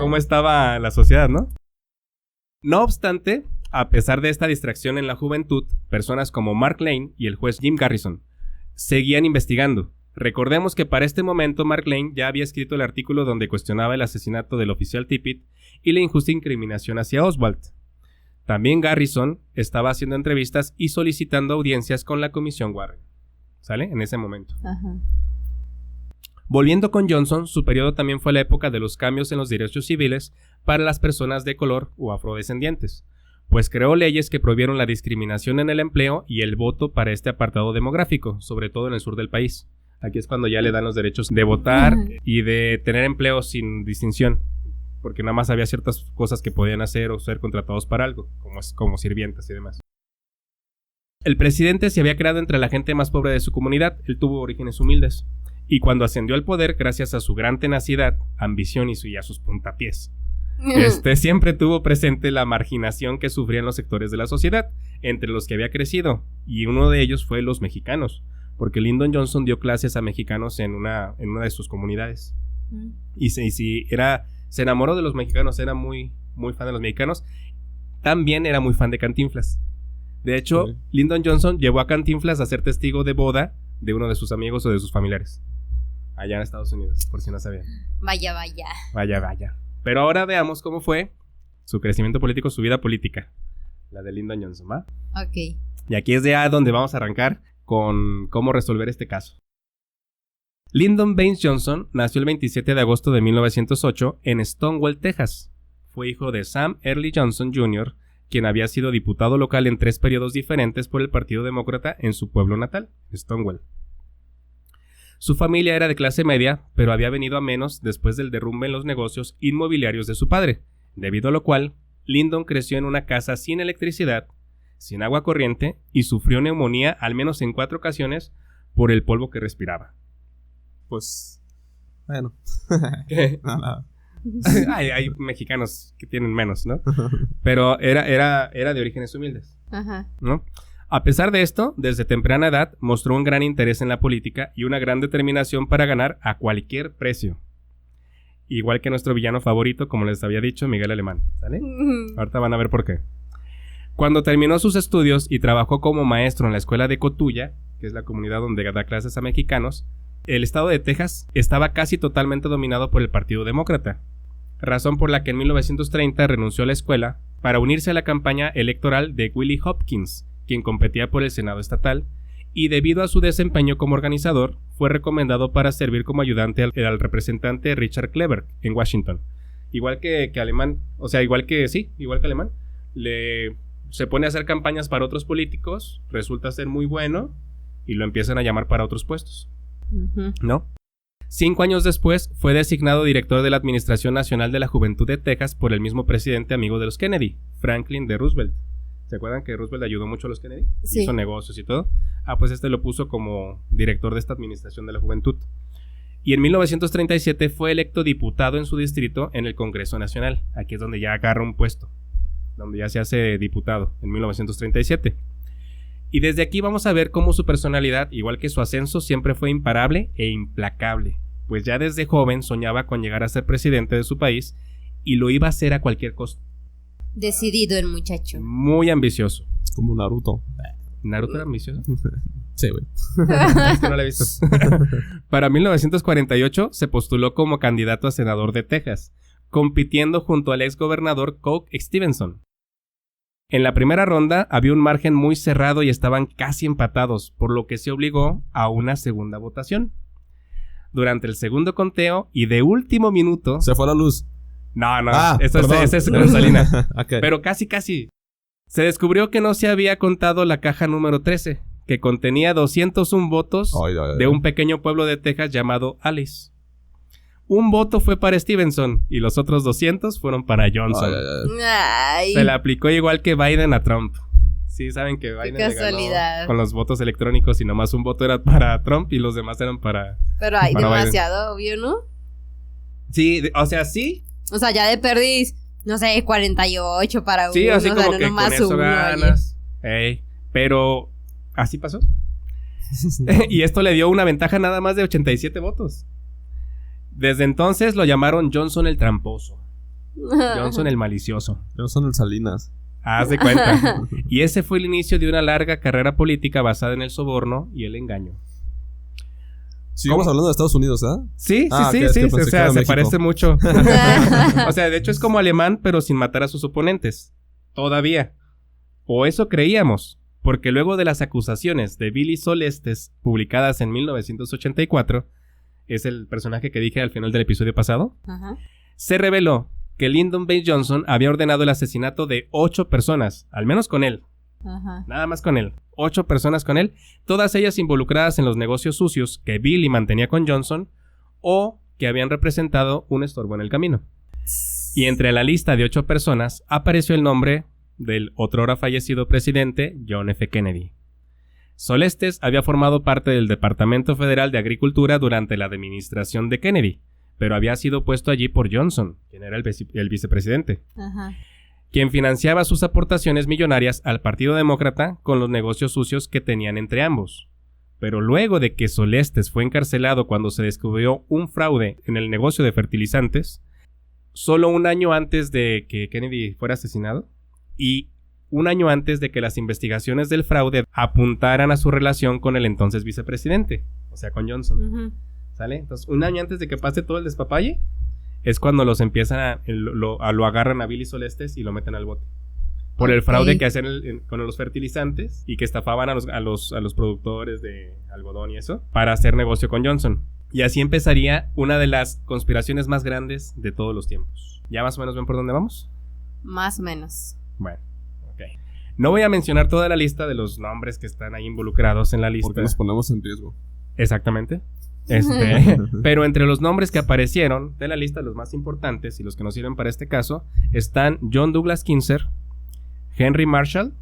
cómo estaba la sociedad, ¿no? No obstante, a pesar de esta distracción en la juventud, personas como Mark Lane y el juez Jim Garrison seguían investigando. Recordemos que para este momento Mark Lane ya había escrito el artículo donde cuestionaba el asesinato del oficial Tippit y la injusta incriminación hacia Oswald. También Garrison estaba haciendo entrevistas y solicitando audiencias con la Comisión Warren. ¿Sale? En ese momento. Ajá. Volviendo con Johnson, su periodo también fue la época de los cambios en los derechos civiles para las personas de color o afrodescendientes, pues creó leyes que prohibieron la discriminación en el empleo y el voto para este apartado demográfico, sobre todo en el sur del país. Aquí es cuando ya le dan los derechos de votar y de tener empleo sin distinción, porque nada más había ciertas cosas que podían hacer o ser contratados para algo, como sirvientas y demás. El presidente se había creado entre la gente más pobre de su comunidad. Él tuvo orígenes humildes, y cuando ascendió al poder, gracias a su gran tenacidad, ambición y a sus puntapiés, siempre tuvo presente la marginación que sufrían los sectores de la sociedad, entre los que había crecido, y uno de ellos fue los mexicanos, porque Lyndon Johnson dio clases a mexicanos en una de sus comunidades. Y se enamoró de los mexicanos, era muy, muy fan de los mexicanos. También era muy fan de Cantinflas. De hecho, Lyndon Johnson llevó a Cantinflas a ser testigo de boda de uno de sus amigos o de sus familiares, allá en Estados Unidos, por si no sabían. Vaya. Pero ahora veamos cómo fue su crecimiento político, su vida política, la de Lyndon Johnson, ¿va? Ok. Y aquí es de donde vamos a arrancar con cómo resolver este caso. Lyndon Baines Johnson nació el 27 de agosto de 1908 en Stonewall, Texas. Fue hijo de Sam Early Johnson Jr., quien había sido diputado local en 3 periodos diferentes por el Partido Demócrata en su pueblo natal, Stonewall. Su familia era de clase media, pero había venido a menos después del derrumbe en los negocios inmobiliarios de su padre, debido a lo cual Lyndon creció en una casa sin electricidad, sin agua corriente y sufrió neumonía al menos en 4 ocasiones por el polvo que respiraba. Pues, bueno. Nada. Hay mexicanos que tienen menos, ¿no? Pero era de orígenes humildes, Ajá. ¿no? A pesar de esto, desde temprana edad mostró un gran interés en la política y una gran determinación para ganar a cualquier precio. Igual que nuestro villano favorito, como les había dicho, Miguel Alemán, ¿sale? Ahorita van a ver por qué. Cuando terminó sus estudios y trabajó como maestro en la escuela de Cotulla, que es la comunidad donde da clases a mexicanos, el estado de Texas estaba casi totalmente dominado por el Partido Demócrata, razón por la que en 1930 renunció a la escuela para unirse a la campaña electoral de Willie Hopkins, quien competía por el Senado estatal, y debido a su desempeño como organizador, fue recomendado para servir como ayudante al representante Richard Cleaver en Washington. Igual que Alemán, o sea, igual que Alemán, se pone a hacer campañas para otros políticos, resulta ser muy bueno, y lo empiezan a llamar para otros puestos, ¿no? 5 años después, fue designado director de la Administración Nacional de la Juventud de Texas por el mismo presidente amigo de los Kennedy, Franklin D. Roosevelt. ¿Se acuerdan que Roosevelt ayudó mucho a los Kennedy? Sí. Hizo negocios y todo. Pues lo puso como director de esta Administración de la Juventud. Y en 1937 fue electo diputado en su distrito en el Congreso Nacional. Aquí es donde ya agarra un puesto, donde ya se hace diputado, en 1937. Y desde aquí vamos a ver cómo su personalidad, igual que su ascenso, siempre fue imparable e implacable. Pues ya desde joven soñaba con llegar a ser presidente de su país y lo iba a hacer a cualquier costo. Decidido el muchacho. Muy ambicioso. Como Naruto. ¿Naruto era ambicioso? Sí, güey. Es que no lo he visto. Para 1948 se postuló como candidato a senador de Texas, compitiendo junto al ex gobernador Coke Stevenson. En la primera ronda había un margen muy cerrado y estaban casi empatados, por lo que se obligó a una segunda votación. Durante el segundo conteo y de último minuto... Se fue la luz. No, perdón. ese es Rosalina. Okay. Pero casi. Se descubrió que no se había contado la caja número 13, que contenía 201 votos de un pequeño pueblo de Texas llamado Alice. Un voto fue para Stevenson y los otros 200 fueron para Johnson. Ay. Se le aplicó igual que Biden a Trump. Sí, saben que Biden le ganó con los votos electrónicos y nomás un voto era para Trump y los demás eran para... Pero hay para demasiado, obvio, ¿no? Sí, o sea, sí. O sea, ya de perdis, no sé, 48 para uno. Sí, así como no que con eso ganas. Pero así pasó. Y esto le dio una ventaja nada más de 87 votos. Desde entonces lo llamaron Johnson el tramposo, Johnson el malicioso, Johnson el Salinas. Haz de cuenta. Y ese fue el inicio de una larga carrera política basada en el soborno y el engaño. Sigamos hablando de Estados Unidos, ¿eh? Sí. Okay, O sea, se México. parece mucho. O sea, de hecho es como Alemán, pero sin matar a sus oponentes. Todavía. O eso creíamos. Porque luego de las acusaciones de Billy Solestes, publicadas en 1984, es el personaje que dije al final del episodio pasado, se reveló que Lyndon B. Johnson había ordenado el asesinato de 8 personas, al menos con él. Nada más con él. 8 personas con él, todas ellas involucradas en los negocios sucios que Billy mantenía con Johnson o que habían representado un estorbo en el camino. Y entre la lista de 8 personas apareció el nombre del otrora fallecido presidente John F. Kennedy. Solestes había formado parte del Departamento Federal de Agricultura durante la administración de Kennedy, pero había sido puesto allí por Johnson, quien era el vicepresidente, quien financiaba sus aportaciones millonarias al Partido Demócrata con los negocios sucios que tenían entre ambos. Pero luego de que Solestes fue encarcelado cuando se descubrió un fraude en el negocio de fertilizantes, solo un año antes de que Kennedy fuera asesinado, y un año antes de que las investigaciones del fraude apuntaran a su relación con el entonces vicepresidente, o sea, con Johnson. ¿Sale? Entonces, un año antes de que pase todo el despapalle, es cuando los empiezan lo agarran a Billy Solestes y lo meten al bote. Por el fraude que hacían con los fertilizantes y que estafaban a los productores de algodón y eso, para hacer negocio con Johnson. Y así empezaría una de las conspiraciones más grandes de todos los tiempos. ¿Ya más o menos ven por dónde vamos? Más o menos. Bueno, ok. No voy a mencionar toda la lista de los nombres que están ahí involucrados en la lista. Porque nos ponemos en riesgo. Exactamente. Pero entre los nombres que aparecieron de la lista, los más importantes y los que nos sirven para este caso, están John Douglas Kinzer, Henry Marshall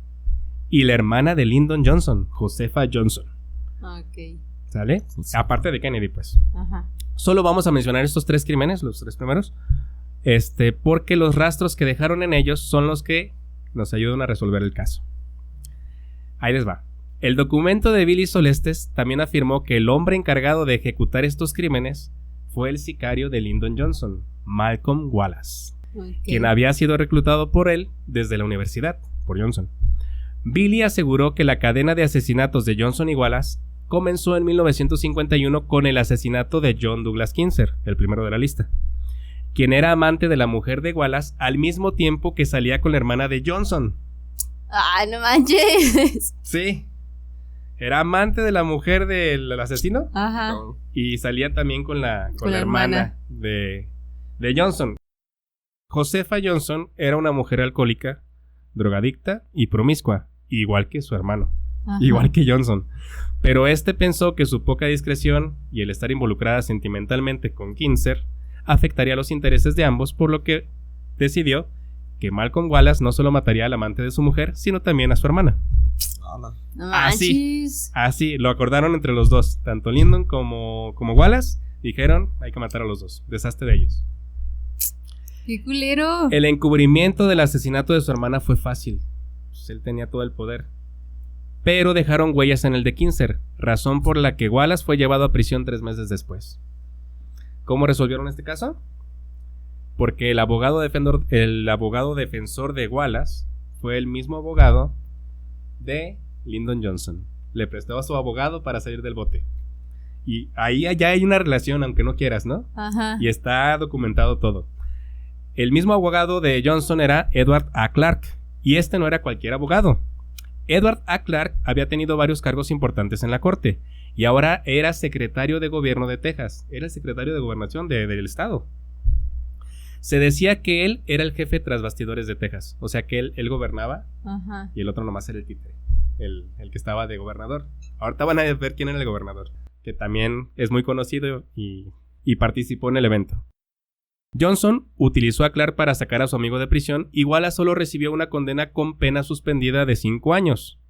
y la hermana de Lyndon Johnson, Josefa Johnson. Ok. ¿Sale? Aparte de Kennedy, pues. Ajá. Solo vamos a mencionar estos 3 crímenes, los 3 primeros, porque los rastros que dejaron en ellos son los que nos ayudan a resolver el caso. Ahí les va. El documento de Billy Solestes también afirmó que el hombre encargado de ejecutar estos crímenes fue el sicario de Lyndon Johnson, Malcolm Wallace, quien había sido reclutado por él desde la universidad, por Johnson. Billy aseguró que la cadena de asesinatos de Johnson y Wallace comenzó en 1951 con el asesinato de John Douglas Kinzer, el primero de la lista, quien era amante de la mujer de Wallace al mismo tiempo que salía con la hermana de Johnson. ¡Ay, no manches! Sí, era amante de la mujer del asesino. Ajá. Y salía también con la hermana de Johnson. Josefa Johnson era una mujer alcohólica, drogadicta y promiscua, igual que su hermano, igual que Johnson. Pero pensó que su poca discreción y el estar involucrada sentimentalmente con Kinzer afectaría los intereses de ambos, por lo que decidió que Malcolm Wallace no solo mataría al amante de su mujer, sino también a su hermana. No manches. Así, lo acordaron entre los dos. Tanto Lyndon como Wallace dijeron, hay que matar a los dos, deshazte de ellos. ¡Qué culero! El encubrimiento del asesinato de su hermana fue fácil, pues él tenía todo el poder. Pero dejaron huellas en el de Kinzer, razón por la que Wallace fue llevado a prisión 3 meses después. ¿Cómo resolvieron este caso? Porque el abogado defensor de Wallace fue el mismo abogado de Lyndon Johnson. Le prestó a su abogado para salir del bote. Y ahí ya hay una relación, aunque no quieras, ¿no? Ajá. Y está documentado todo. El mismo abogado de Johnson era Edward A. Clark, y no era cualquier abogado. Edward A. Clark había tenido varios cargos importantes en la corte, y ahora era secretario de gobierno de Texas. Era el secretario de gobernación del estado. Se decía que él era el jefe tras bastidores de Texas. O sea que él gobernaba. Ajá. Y el otro nomás era el títere, el que estaba de gobernador. Ahorita van a ver quién era el gobernador, que también es muy conocido y participó en el evento. Johnson utilizó a Clark para sacar a su amigo de prisión, y Wallace solo recibió una condena con pena suspendida de 5 años.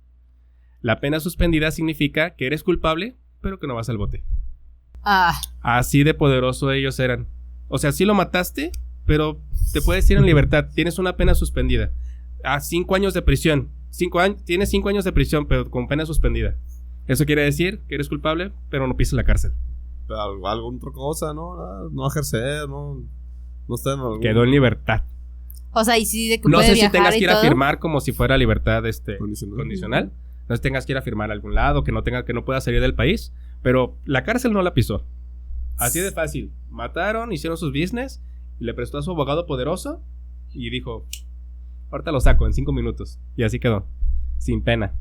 La pena suspendida significa que eres culpable, pero que no vas al bote. Así de poderoso ellos eran. O sea, sí lo mataste, pero te puedes ir en libertad. Tienes una pena suspendida. 5 años de prisión. Tienes 5 años de prisión, pero con pena suspendida. Eso quiere decir que eres culpable, pero no pises la cárcel. Alguna otra cosa, ¿no? No ejercer, no estar en algún... Quedó en libertad. O sea, y si de que no puede sé si viajar tengas que ir a todo. firmar como si fuera libertad condicional. No sé si tengas que ir a firmar a algún lado, que no pueda salir del país. Pero la cárcel no la pisó. Así de fácil. Mataron, hicieron sus business, le prestó a su abogado poderoso y dijo, ahorita lo saco en 5 minutos. Y así quedó, sin pena.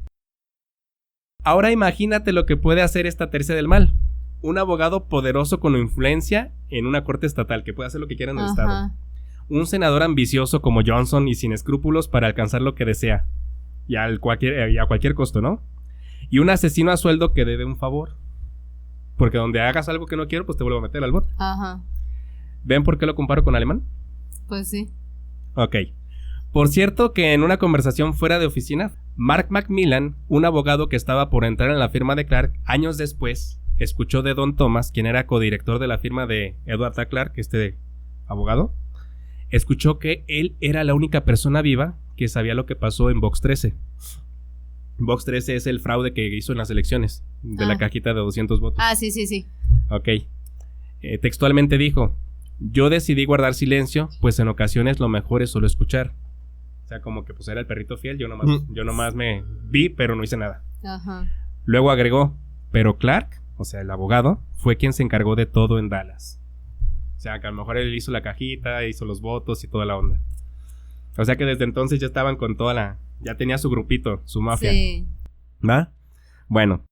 Ahora imagínate lo que puede hacer esta tercia del mal. Un abogado poderoso con influencia en una corte estatal, que puede hacer lo que quiera en el estado. Un senador ambicioso como Johnson y sin escrúpulos para alcanzar lo que desea. Y a cualquier costo, ¿no? Y un asesino a sueldo que debe un favor. Porque donde hagas algo que no quiero, pues te vuelvo a meter al bote. Ajá. ¿Ven por qué lo comparo con Alemán? Pues sí. Ok. Por cierto que en una conversación fuera de oficina, Mark Macmillan, un abogado que estaba por entrar en la firma de Clark, años después, escuchó de Don Thomas, quien era codirector de la firma de Edward A. Clark, abogado, escuchó que él era la única persona viva que sabía lo que pasó en Box 13. Box 13 es el fraude que hizo en las elecciones de la cajita de 200 votos. Sí. Ok. Textualmente dijo, yo decidí guardar silencio, pues en ocasiones lo mejor es solo escuchar. O sea, como que pues era el perrito fiel, yo nomás me vi, pero no hice nada. Ajá. Luego agregó, pero Clark, o sea, el abogado, fue quien se encargó de todo en Dallas. O sea, que a lo mejor él hizo la cajita, hizo los votos y toda la onda. O sea que desde entonces ya estaban con ya tenía su grupito, su mafia. Sí. ¿Va? Bueno,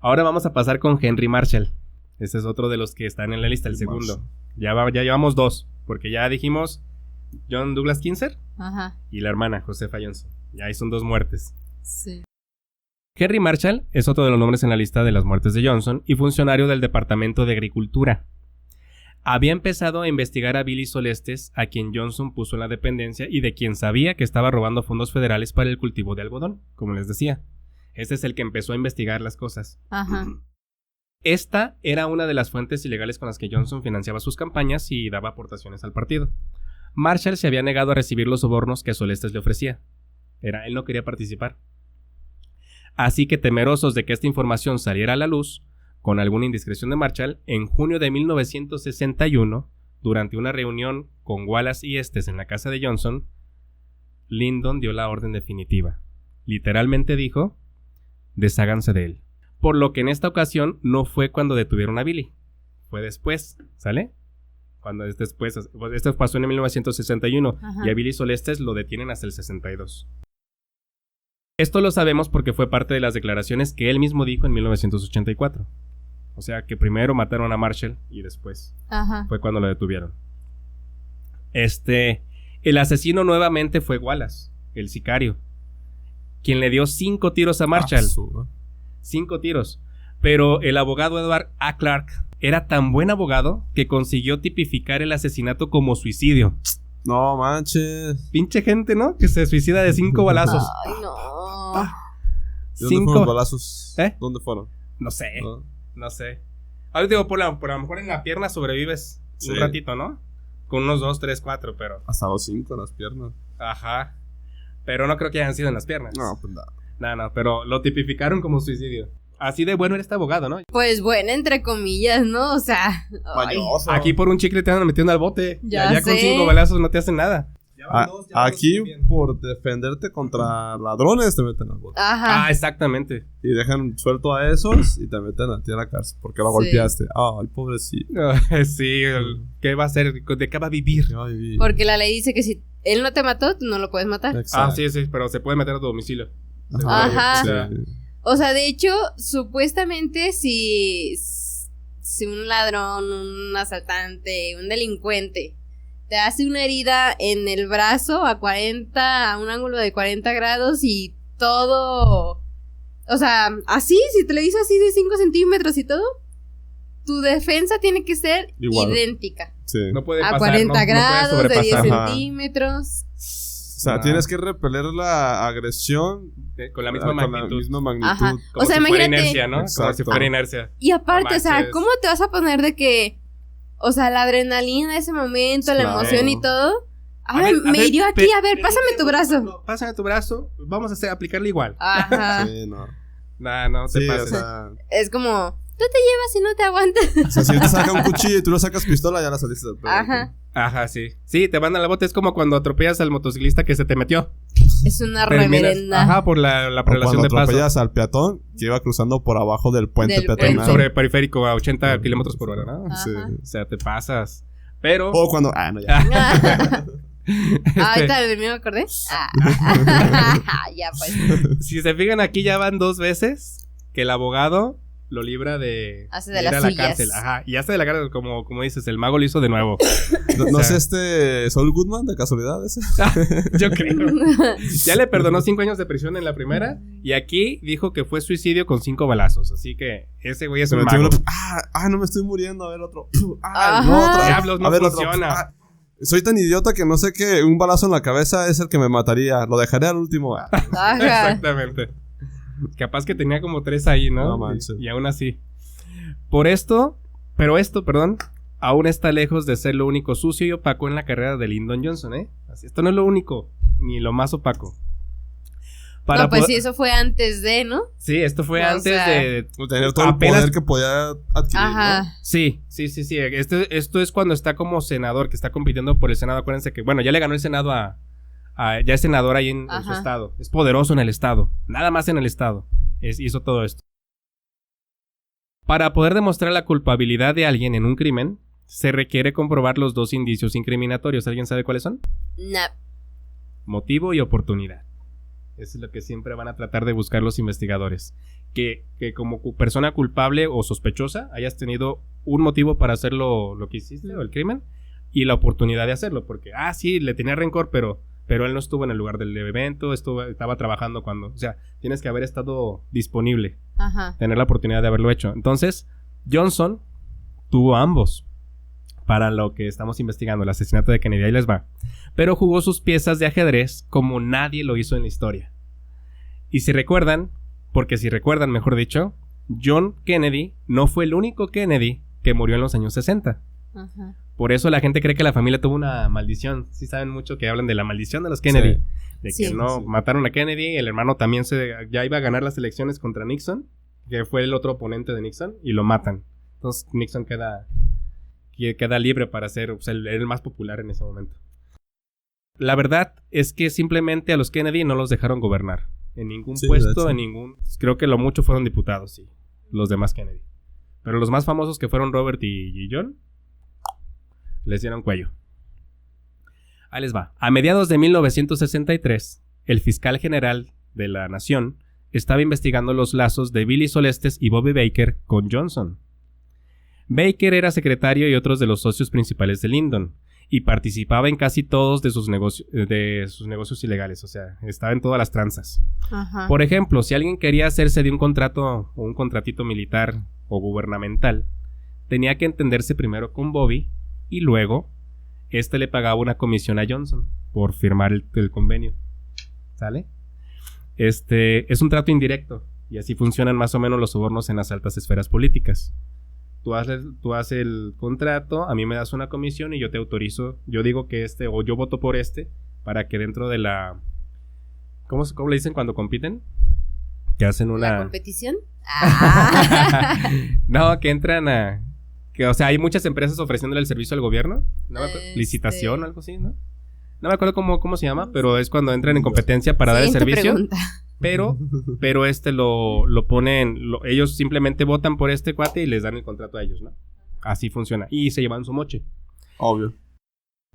ahora vamos a pasar con Henry Marshall. Este es otro de los que están en la lista, el segundo. Ya llevamos 2, porque ya dijimos John Douglas Kinzer. Ajá. Y la hermana, Josefa Johnson. Ya ahí son 2 muertes. Sí. Henry Marshall es otro de los nombres en la lista de las muertes de Johnson y funcionario del Departamento de Agricultura. había empezado a investigar a Billy Solestes, a quien Johnson puso en la dependencia y de quien sabía que estaba robando fondos federales para el cultivo de algodón, como les decía. Este es el que empezó a investigar las cosas. Ajá. Esta era una de las fuentes ilegales con las que Johnson financiaba sus campañas y daba aportaciones al partido. Marshall se había negado a recibir los sobornos que Solestes le ofrecía. Él no quería participar. Así que, temerosos de que esta información saliera a la luz, con alguna indiscreción de Marshall, en junio de 1961, durante una reunión con Wallace y Estes en la casa de Johnson, Lyndon dio la orden definitiva. Literalmente dijo: desháganse de él. Por lo que en esta ocasión no fue cuando detuvieron a Billy, fue después, ¿sale? Cuando es después, esto pasó en 1961. Ajá. Y a Billy Solestes lo detienen hasta el 62. Esto lo sabemos porque fue parte de las declaraciones que él mismo dijo en 1984. O sea que primero mataron a Marshall y después fue cuando lo detuvieron. El asesino nuevamente fue Wallace, el sicario, quien le dio 5 tiros a Marshall. 5 tiros. Pero el abogado Edward A. Clark era tan buen abogado que consiguió tipificar el asesinato como suicidio. No manches. Pinche gente, ¿no? Que se suicida de 5 balazos. Ay, no. ¿Dónde fueron los balazos? ¿Dónde fueron? No sé. No sé. Ahora digo, por a lo mejor en la pierna sobrevives un ratito, ¿no? Con unos 2, 3, 4, pero... Hasta los 5 en las piernas. Ajá. Pero no creo que hayan sido en las piernas. No, pues nada. No, pero lo tipificaron como suicidio. Así de bueno era este abogado, ¿no? Pues bueno, entre comillas, ¿no? O sea... Aquí por un chicle te andan metiendo al bote. Ya con 5 balazos no te hacen nada. Aquí por defenderte contra ladrones te meten al bote. Ajá. Exactamente. Y dejan suelto a esos y te meten a ti a la cárcel porque lo golpeaste. Ay, pobrecito. Sí, ¿qué va a hacer? ¿De qué va a vivir? Porque la ley dice que si él no te mató, tú no lo puedes matar. Exacto. Sí, pero se puede meter a tu domicilio. Ajá. O sea, de hecho, supuestamente si un ladrón, un asaltante, un delincuente te hace una herida en el brazo a un ángulo de 40 grados y todo, o sea, así, si te lo hizo así de 5 centímetros y todo, tu defensa tiene que ser idéntica. Sí. No puede pasar, a 40 grados, de 10 Ajá. centímetros. O sea, tienes que repeler la agresión con la misma magnitud. Ajá. Como o sea, si imagínate. Fuera inercia, ¿no? Exacto. Como si fuera inercia. Y aparte, No o sea, manches. ¿cómo te vas a poner de que, o sea, la adrenalina de ese momento, la emoción y todo? Me hirió aquí, a ver, pásame tu brazo. Pásame tu brazo, vamos a aplicarle igual. Ajá. Sí, no. No te pases. O sea, Es como, tú te llevas y no te aguantas. o sea, si te saca un cuchillo y tú lo sacas pistola, ya la saliste del pedo. Ajá. Sí. Sí, te mandan al bote. Es como cuando atropellas al motociclista que se te metió. Es una reverenda. Ajá, por la prelación de paso. Cuando atropellas al peatón que iba cruzando por abajo del puente Del peatonal. Sobre periférico a 80 kilómetros por hora, ¿no? Sí. O sea, te pasas. Pero... O cuando... no, ya. Ahorita de mí me acordé. Ya pues. Si se fijan, aquí ya van 2 veces que el abogado lo libra de Hace de ir las a la suyas. cárcel. Ajá, y hace de la cárcel, como dices, el mago lo hizo de nuevo. No O sea, sé, Saul Goodman, de casualidad, ese. Yo creo. Ya le perdonó 5 años de prisión en la primera. Y aquí dijo que fue suicidio con 5 balazos. Así que ese güey es un mago. No me estoy muriendo. A ver, otro. Ajá. No, otro. Diablos, no A ver, funciona. otro. Soy tan idiota que no sé que un balazo en la cabeza es el que me mataría. Lo dejaré al último. Ajá. Exactamente. Capaz que tenía como 3 ahí, ¿no? No manches. Y aún así. Pero esto, aún está lejos de ser lo único sucio y opaco en la carrera de Lyndon Johnson, ¿eh? Así, esto no es lo único, ni lo más opaco. No, pues sí, eso fue antes de, ¿no? Sí, esto fue O antes sea, de... Tener todo apenas- el poder que podía adquirir, Ajá. ¿no? Sí. Esto es cuando está como senador, que está compitiendo por el Senado. Acuérdense que, bueno, ya le ganó el Senado ya es senador ahí en su Ajá. estado. Es poderoso en el estado. Nada más en el estado. Hizo todo esto. Para poder demostrar la culpabilidad de alguien en un crimen, se requiere comprobar los 2 indicios incriminatorios. ¿Alguien sabe cuáles son? No. Motivo y oportunidad. Eso es lo que siempre van a tratar de buscar los investigadores. Que como persona culpable o sospechosa hayas tenido un motivo para hacer lo que hiciste o el crimen y la oportunidad de hacerlo. Porque, sí, le tenía rencor, pero él no estuvo en el lugar del evento, estaba trabajando cuando... O sea, tienes que haber estado disponible, Ajá. tener la oportunidad de haberlo hecho. Entonces, Johnson tuvo ambos. para lo que estamos investigando, el asesinato de Kennedy, ahí les va. Pero jugó sus piezas de ajedrez como nadie lo hizo en la historia. Y si recuerdan, mejor dicho, John Kennedy no fue el único Kennedy que murió en los años 60. Ajá. Por eso la gente cree que la familia tuvo una maldición. Sí saben mucho que hablan de la maldición de los Kennedy. Sí. De que mataron a Kennedy, el hermano también ya iba a ganar las elecciones contra Nixon, que fue el otro oponente de Nixon, y lo matan. Entonces Nixon queda libre para ser, o sea, el más popular en ese momento. La verdad es que simplemente a los Kennedy no los dejaron gobernar. En ningún puesto, creo que lo mucho fueron diputados, sí. Los demás Kennedy. Pero los más famosos que fueron Robert y John, les dieron cuello. Ahí les va. A mediados de 1963, el fiscal general de la nación estaba investigando los lazos de Billy Solestes y Bobby Baker con Johnson. Baker era secretario y otros de los socios principales de Lyndon, y participaba en casi todos de sus negocios ilegales, o sea, estaba en todas las tranzas. Ajá. Por ejemplo, si alguien quería hacerse de un contrato o un contratito militar o gubernamental, tenía que entenderse primero con Bobby y luego le pagaba una comisión a Johnson por firmar el convenio. ¿Sale? Es un trato indirecto y así funcionan más o menos los sobornos en las altas esferas políticas. Tú haces el contrato, a mí me das una comisión y yo te autorizo, yo digo que o yo voto por para que dentro de la... ¿Cómo le dicen cuando compiten? Que hacen una... ¿La competición? No, que entran o sea, hay muchas empresas ofreciéndole el servicio al gobierno. No me acuerdo, licitación o algo así, ¿no? No me acuerdo cómo se llama, pero es cuando entran en competencia para dar el servicio. Pregunta. Pero lo ponen, ellos simplemente votan por este cuate y les dan el contrato a ellos, ¿no? Así funciona. Y se llevan su moche. Obvio.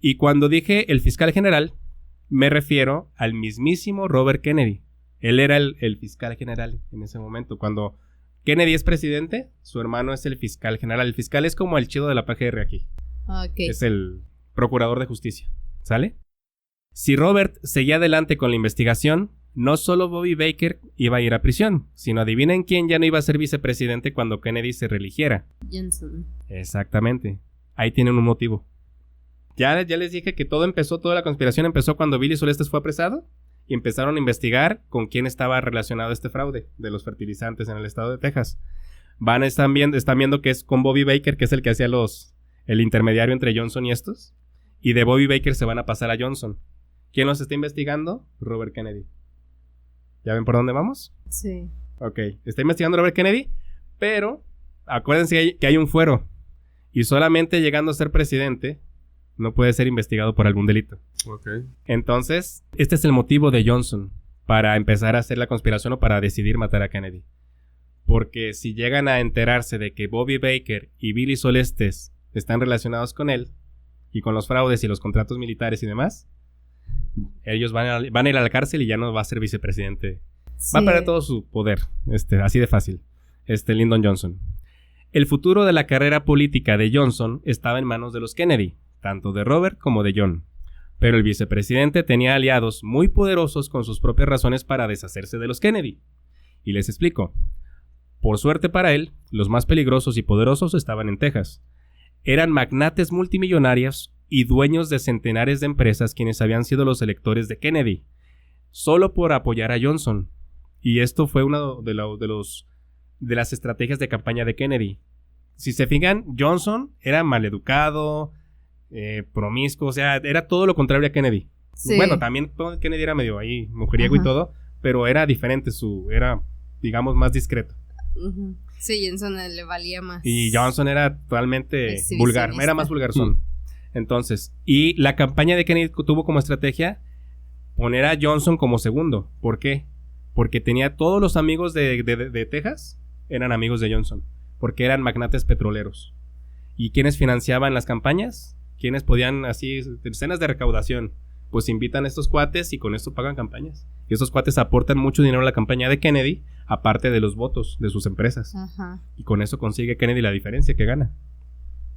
Y cuando dije el fiscal general, me refiero al mismísimo Robert Kennedy. Él era el fiscal general en ese momento. Cuando Kennedy es presidente, su hermano es el fiscal general. El fiscal es como el chido de la PGR aquí. Okay. Es el procurador de justicia. ¿Sale? Si Robert seguía adelante con la investigación, no solo Bobby Baker iba a ir a prisión, sino adivinen quién ya no iba a ser vicepresidente cuando Kennedy se reeligiera. Johnson. Exactamente. Ahí tienen un motivo. Ya les dije que toda la conspiración empezó cuando Billy Solestes fue apresado y empezaron a investigar con quién estaba relacionado este fraude de los fertilizantes en el estado de Texas. Están viendo que es con Bobby Baker, que es el que hacía el intermediario entre Johnson y estos, y de Bobby Baker se van a pasar a Johnson. ¿Quién los está investigando? Robert Kennedy. ¿Ya ven por dónde vamos? Sí. Ok, está investigando Robert Kennedy, pero acuérdense que hay un fuero y solamente llegando a ser presidente no puede ser investigado por algún delito. Ok. Entonces, este es el motivo de Johnson para empezar a hacer la conspiración o para decidir matar a Kennedy. Porque si llegan a enterarse de que Bobby Baker y Billy Solestes están relacionados con él y con los fraudes y los contratos militares y demás, ellos van a ir a la cárcel y ya no va a ser vicepresidente. Sí. Va a perder todo su poder, así de fácil. Lyndon Johnson. El futuro de la carrera política de Johnson estaba en manos de los Kennedy, tanto de Robert como de John. Pero el vicepresidente tenía aliados muy poderosos con sus propias razones para deshacerse de los Kennedy. Y les explico. Por suerte para él, los más peligrosos y poderosos estaban en Texas. Eran magnates multimillonarios y dueños de centenares de empresas quienes habían sido los electores de Kennedy, solo por apoyar a Johnson. Y esto fue una de las estrategias de campaña de Kennedy. Si se fijan, Johnson era maleducado, promiscuo, o sea, era todo lo contrario a Kennedy. Sí. Bueno, también Kennedy era medio ahí mujeriego y todo, pero era diferente, era, digamos, más discreto. Uh-huh. Sí, Johnson le valía más. Y Johnson era totalmente vulgar, era más vulgarzón. Entonces, y la campaña de Kennedy tuvo como estrategia poner a Johnson como segundo. ¿Por qué? Porque tenía todos los amigos de Texas, eran amigos de Johnson, porque eran magnates petroleros. ¿Y quiénes financiaban las campañas? ¿Quiénes podían, así, escenas de recaudación? Pues invitan a estos cuates y con esto pagan campañas. Y estos cuates aportan mucho dinero a la campaña de Kennedy, aparte de los votos de sus empresas. Ajá. Y con eso consigue Kennedy la diferencia que gana.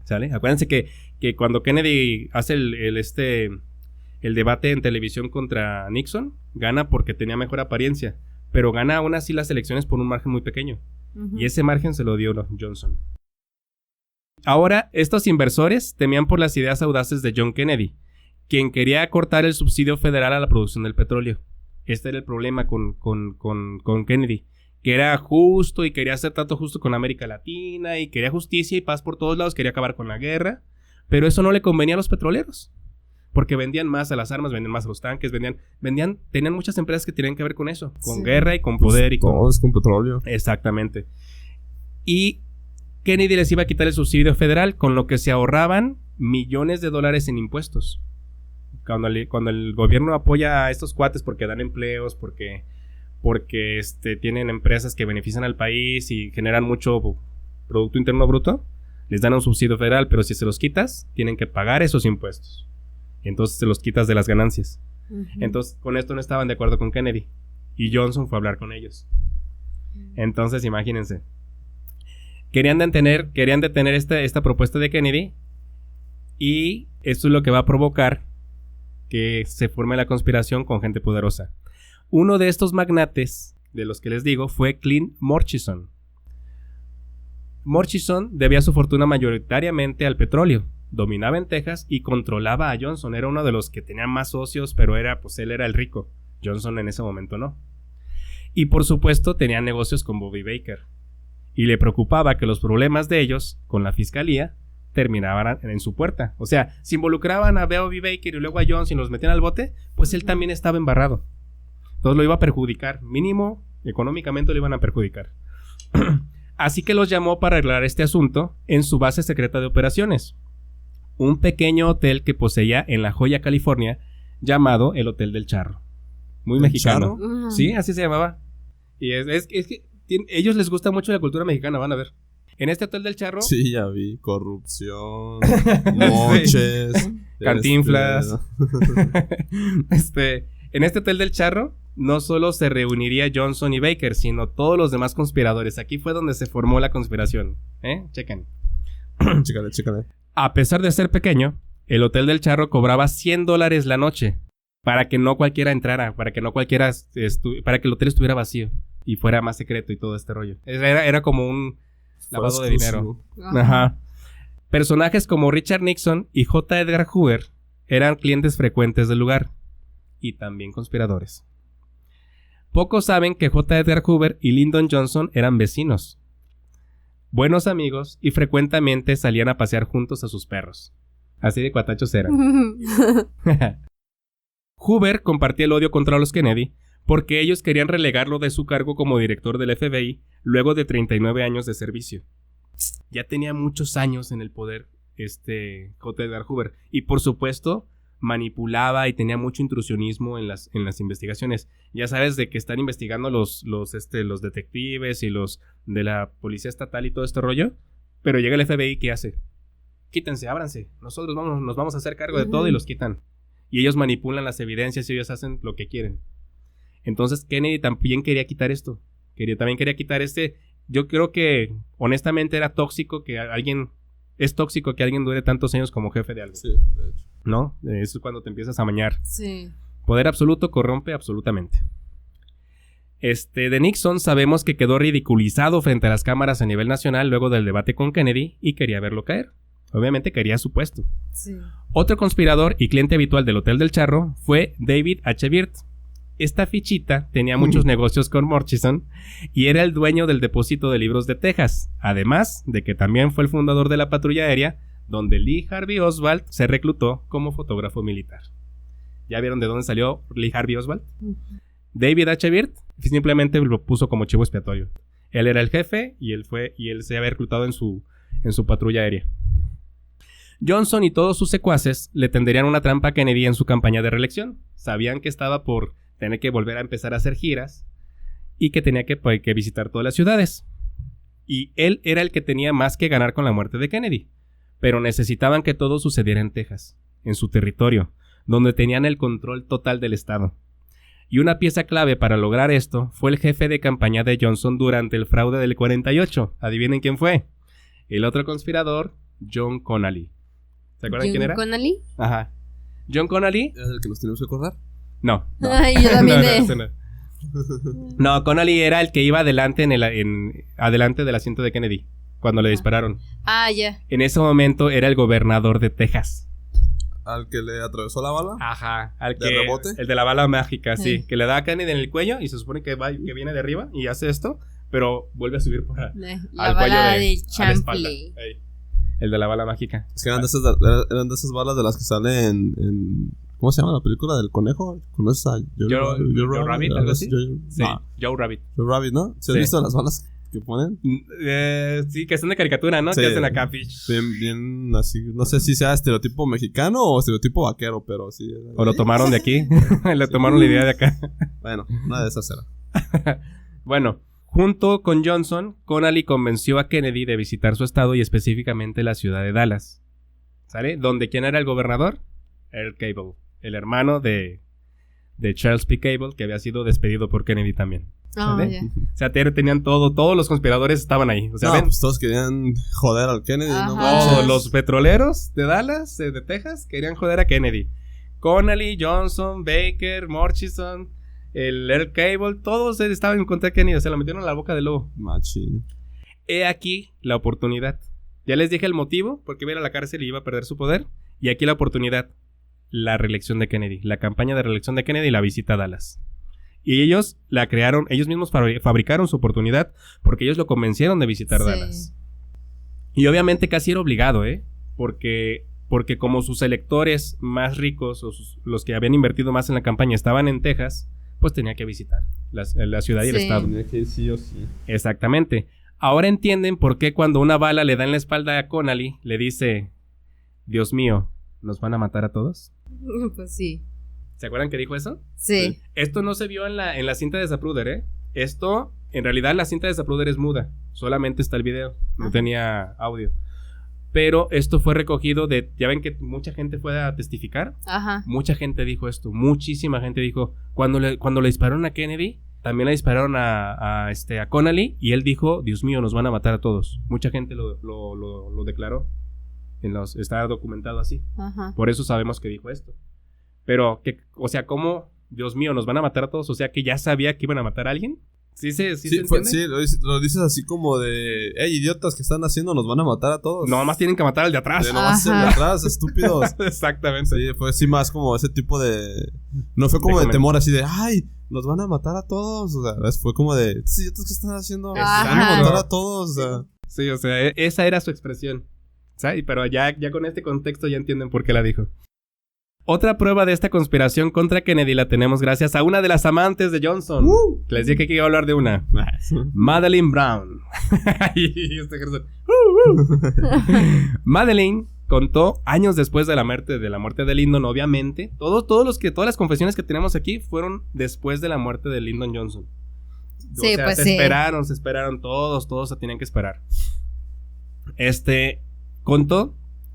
¿Sale? Acuérdense que cuando Kennedy hace el debate en televisión contra Nixon, gana porque tenía mejor apariencia, pero gana aún así las elecciones por un margen muy pequeño. Uh-huh. Y ese margen se lo dio Johnson. Ahora, estos inversores temían por las ideas audaces de John Kennedy, quien quería cortar el subsidio federal a la producción del petróleo. Este era el problema con Kennedy, que era justo y quería hacer trato justo con América Latina y quería justicia y paz por todos lados, quería acabar con la guerra, pero eso no le convenía a los petroleros, porque vendían más a las armas, vendían más a los tanques, tenían muchas empresas que tenían que ver con eso, con guerra y con poder y todo es con petróleo. Exactamente. Y Kennedy les iba a quitar el subsidio federal, con lo que se ahorraban millones de dólares en impuestos. Cuando el gobierno apoya a estos cuates porque dan empleos, porque tienen empresas que benefician al país y generan mucho Producto Interno Bruto, les dan un subsidio federal, pero si se los quitas, tienen que pagar esos impuestos. Entonces se los quitas de las ganancias. Entonces, con esto no estaban de acuerdo con Kennedy. Y Johnson fue a hablar con ellos. Entonces, imagínense. Querían detener esta propuesta de Kennedy. Y esto es lo que va a provocar que se forme la conspiración con gente poderosa. Uno de estos magnates, de los que les digo, fue Clint Murchison. Murchison debía su fortuna mayoritariamente al petróleo. Dominaba en Texas y controlaba a Johnson. Era uno de los que tenía más socios, pero él era el rico. Johnson en ese momento no. Y por supuesto tenía negocios con Bobby Baker. Y le preocupaba que los problemas de ellos con la fiscalía terminaban en su puerta. O sea, si involucraban a Bobby Baker y luego a Johnson y los metían al bote, pues él también estaba embarrado. Entonces lo iba a perjudicar. Mínimo, económicamente lo iban a perjudicar. Así que los llamó para arreglar este asunto en su base secreta de operaciones. Un pequeño hotel que poseía en La Joya, California, llamado el Hotel del Charro. Muy mexicano. Charro? Sí, así se llamaba. Y es que ellos les gusta mucho la cultura mexicana, van a ver. En este Hotel del Charro... Sí, ya vi. Corrupción, noches... Cantinflas. En este Hotel del Charro no solo se reuniría Johnson y Baker, sino todos los demás conspiradores. Aquí fue donde se formó la conspiración. Chequen. Chécale. A pesar de ser pequeño, el Hotel del Charro cobraba $100 la noche para que no cualquiera entrara, para que el hotel estuviera vacío y fuera más secreto y todo este rollo. Era como un lavado de dinero. Ajá. Personajes como Richard Nixon y J. Edgar Hoover eran clientes frecuentes del lugar y también conspiradores. Pocos saben que J. Edgar Hoover y Lyndon Johnson eran vecinos, buenos amigos y frecuentemente salían a pasear juntos a sus perros. Así de cuatachos eran. Hoover compartía el odio contra los Kennedy porque ellos querían relegarlo de su cargo como director del FBI luego de 39 años de servicio. Ya tenía muchos años en el poder J. Edgar Hoover y por supuesto manipulaba y tenía mucho intrusionismo en las investigaciones. Ya sabes de que están investigando los detectives y los de la policía estatal y todo este rollo, pero llega el FBI, ¿qué hace? Quítense, ábranse, nosotros nos vamos a hacer cargo de todo y los quitan. Y ellos manipulan las evidencias y ellos hacen lo que quieren. Entonces Kennedy también quería quitar esto. También quería quitar yo creo que honestamente era tóxico que alguien... Es tóxico que alguien dure tantos años como jefe de algo. Sí, de hecho. ¿No? Eso es cuando te empiezas a mañar. Sí. Poder absoluto corrompe absolutamente. De Nixon sabemos que quedó ridiculizado frente a las cámaras a nivel nacional luego del debate con Kennedy y quería verlo caer. Obviamente quería su puesto. Sí. Otro conspirador y cliente habitual del Hotel del Charro fue David H. Byrd. Esta fichita tenía muchos negocios con Murchison y era el dueño del depósito de libros de Texas, además de que también fue el fundador de la patrulla aérea, donde Lee Harvey Oswald se reclutó como fotógrafo militar. ¿Ya vieron de dónde salió Lee Harvey Oswald? David H. Byrd simplemente lo puso como chivo expiatorio. Él era el jefe y él se había reclutado en su patrulla aérea. Johnson y todos sus secuaces le tenderían una trampa a Kennedy en su campaña de reelección. Sabían que estaba por tener que volver a empezar a hacer giras y que tenía que visitar todas las ciudades. Y él era el que tenía más que ganar con la muerte de Kennedy. Pero necesitaban que todo sucediera en Texas, en su territorio, donde tenían el control total del estado. Y una pieza clave para lograr esto fue el jefe de campaña de Johnson durante el fraude del 48. ¿Adivinen quién fue? El otro conspirador, John Connally. ¿Se acuerdan quién era? ¿John Connally? Ajá. John Connally... ¿Es el que nos tenemos que acordar? No. Ay, yo también No, Connally era el que iba adelante adelante del asiento de Kennedy cuando le dispararon. Ah, ya. En ese momento era el gobernador de Texas. ¿Al que le atravesó la bala? Ajá, al ¿De que rebote? el de la bala mágica, sí, Sí. que le da a Kennedy en el cuello y se supone que viene de arriba y hace esto, pero vuelve a subir por La al cuello bala de a la espalda. Champley. Ey, el de la bala mágica. Es que eran de esas balas de las que salen en ¿cómo se llama la película del conejo? ¿Conoces a Joe Rabbit, algo así? Sí, No, Joe Rabbit. Joe Rabbit, ¿no? ¿Sí has Sí. visto las balas que ponen? Sí, que son de caricatura, ¿no? Sí. Que hacen acá. Bien así. No sé si sea estereotipo mexicano o estereotipo vaquero, pero sí. O lo tomaron de aquí. Le tomaron la idea de acá. Bueno, una de esas era. Bueno, junto con Johnson, Connally convenció a Kennedy de visitar su estado y específicamente la ciudad de Dallas. ¿Sale? Donde ¿quién era el gobernador? Earl Cable, el hermano de Charles P. Cable, que había sido despedido por Kennedy también. Ah, ¿Sale? ya. O sea, tenían todos los conspiradores estaban ahí. O sea, No, ven, pues todos querían joder al Kennedy, Ajá. ¿no? todos manches. los petroleros de Dallas, de Texas, querían joder a Kennedy. Connally, Johnson, Baker, Murchison, el Earl Cable, todos estaban en contra de Kennedy, se lo metieron a la boca del lobo. Machín. He aquí la oportunidad. Ya les dije el motivo, porque iba a ir a la cárcel y iba a perder su poder. Y aquí la oportunidad, la reelección de Kennedy, la campaña de reelección de Kennedy y la visita a Dallas. Y ellos la crearon, ellos mismos fabricaron su oportunidad porque ellos lo convencieron de visitar Sí. Dallas. Y obviamente casi era obligado, porque como sus electores más ricos, o los que habían invertido más en la campaña, estaban en Texas, pues tenía que visitar la ciudad y el Sí. estado. Tenía que ir sí o sí. Exactamente. Ahora entienden por qué cuando una bala le da en la espalda a Connally, le dice, Dios mío, ¿nos van a matar a todos? Pues sí. ¿Se acuerdan que dijo eso? Sí. Esto no se vio en la cinta de Zapruder, Esto, en realidad, la cinta de Zapruder es muda. Solamente está el video. No Ajá. tenía audio. Pero esto fue recogido de... Ya ven que mucha gente fue a testificar. Ajá. Mucha gente dijo esto. Muchísima gente dijo... Cuando le dispararon a Kennedy, también le dispararon a Connally. Y él dijo, Dios mío, nos van a matar a todos. Mucha gente lo declaró. Está documentado así. Ajá. Por eso sabemos que dijo esto. Pero, o sea, ¿cómo? Dios mío, ¿nos van a matar a todos? O sea, que ya sabía que iban a matar a alguien. ¿Sí se entiende? Sí, lo dices así como de, hey, idiotas, ¿qué están haciendo? Nos van a matar a todos. No, más tienen que matar al de atrás. No más el de Ajá. atrás, estúpidos. Exactamente. Sí, fue así más como ese tipo de... No fue como de temor así de, ay, nos van a matar a todos. O sea, fue como de, sí, idiotas, ¿qué están haciendo? Nos Ajá. van a matar a todos. O sea, Sí, o sea, esa era su expresión. ¿Sabes? Pero ya con este contexto ya entienden por qué la dijo. Otra prueba de esta conspiración contra Kennedy la tenemos gracias a una de las amantes de Johnson. Les dije que iba a hablar de una. Madeleine Brown. Y este Gerson. Madeleine contó años después de la muerte de Lyndon, obviamente. Todas las confesiones que tenemos aquí fueron después de la muerte de Lyndon Johnson. Sí, pues se sí. esperaron todos se tenían que esperar. Contó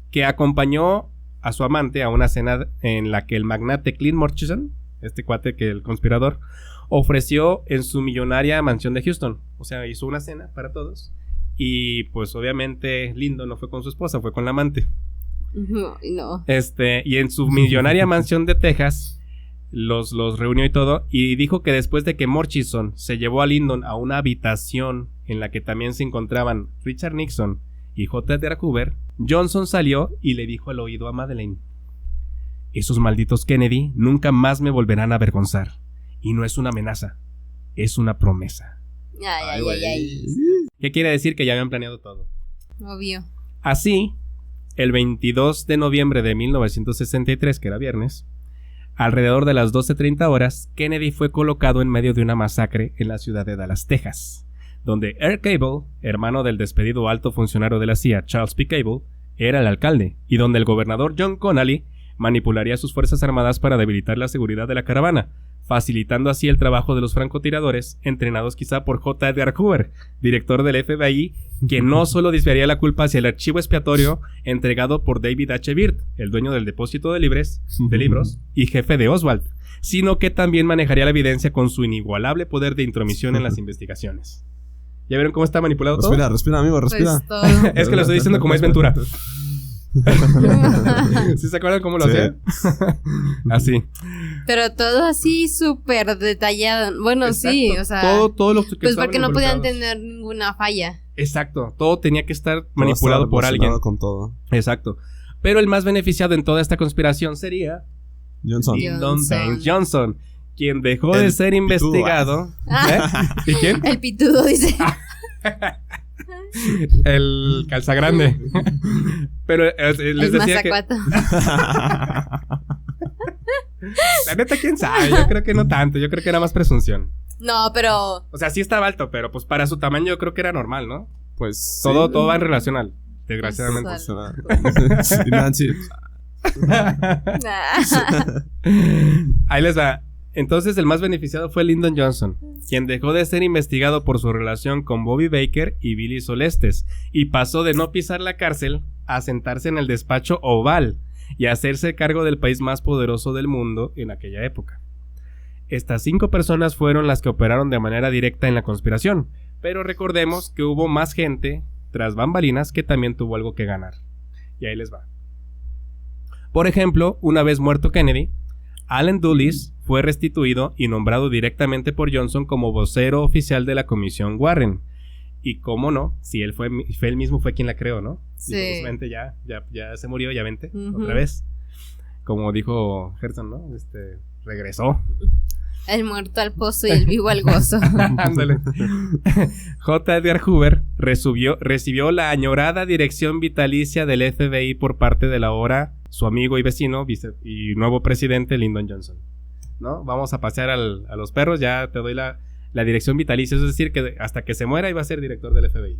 que acompañó a su amante a una cena en la que el magnate Clint Murchison, este cuate que el conspirador, ofreció en su millonaria mansión de Houston. O sea, hizo una cena para todos. Y pues obviamente Lyndon no fue con su esposa, fue con la amante. No. Y en su millonaria mansión de Texas los reunió y todo. Y dijo que después de que Murchison se llevó a Lyndon a una habitación en la que también se encontraban Richard Nixon y J. Edgar Hoover, Johnson salió y le dijo al oído a Madeleine: esos malditos Kennedy nunca más me volverán a avergonzar. Y no es una amenaza, es una promesa. Ay. ¿Qué quiere decir? Que ya habían planeado todo. Obvio. Así, el 22 de noviembre de 1963, que era viernes, alrededor de las 12:30 horas, Kennedy fue colocado en medio de una masacre en la ciudad de Dallas, Texas, donde Earl Cable, hermano del despedido alto funcionario de la CIA, Charles P. Cable, era el alcalde, y donde el gobernador John Connally manipularía sus fuerzas armadas para debilitar la seguridad de la caravana, facilitando así el trabajo de los francotiradores, entrenados quizá por J. Edgar Hoover, director del FBI, que no solo desviaría la culpa hacia el archivo expiatorio entregado por David H. Byrd, el dueño del depósito de libros y jefe de Oswald, sino que también manejaría la evidencia con su inigualable poder de intromisión en las investigaciones. ¿Ya vieron cómo está manipulado todo? Respira, amigo, respira. Pues todo. Es que lo estoy diciendo como es Ventura. ¿Sí se acuerdan cómo lo hacía? Así. Pero todo así súper detallado. Bueno, Exacto. sí, o sea. Todo lo que pues estaban porque no podían involucrados. tener ninguna falla. Exacto, todo tenía que estar manipulado por alguien. Con todo. Exacto. Pero el más beneficiado en toda esta conspiración sería Johnson. Lyndon Baines Johnson, quien dejó de ser investigado. ¿Y quién? El pitudo, dice. El calzagrande. Pero les decía que la neta, quién sabe, yo creo que no tanto, yo creo que era más presunción. No, pero... O sea, sí estaba alto, pero pues para su tamaño yo creo que era normal, ¿no? Pues todo va en relacional, desgraciadamente. Nancy. Ahí les va. Entonces el más beneficiado fue Lyndon Johnson, quien dejó de ser investigado por su relación con Bobby Baker y Billy Solestes, y pasó de no pisar la cárcel a sentarse en el despacho Oval y a hacerse cargo del país más poderoso del mundo en aquella época. Estas 5 personas fueron las que operaron de manera directa en la conspiración, pero recordemos que hubo más gente tras bambalinas que también tuvo algo que ganar. Y ahí les va. Por ejemplo, una vez muerto Kennedy, Allen Dulles fue restituido y nombrado directamente por Johnson como vocero oficial de la Comisión Warren. Y cómo no, si él él mismo fue quien la creó, ¿no? Sí. Y pues vente, ya se murió, ya vente, otra vez. Como dijo Gerson, ¿no? Regresó. El muerto al pozo y el vivo al gozo. Ándale. J. Edgar Hoover recibió la añorada dirección vitalicia del FBI por parte de la ahora su amigo y vecino y nuevo presidente Lyndon Johnson, ¿no? Vamos a pasear a los perros, ya te doy la dirección vitalicia, es decir, que hasta que se muera iba a ser director del FBI.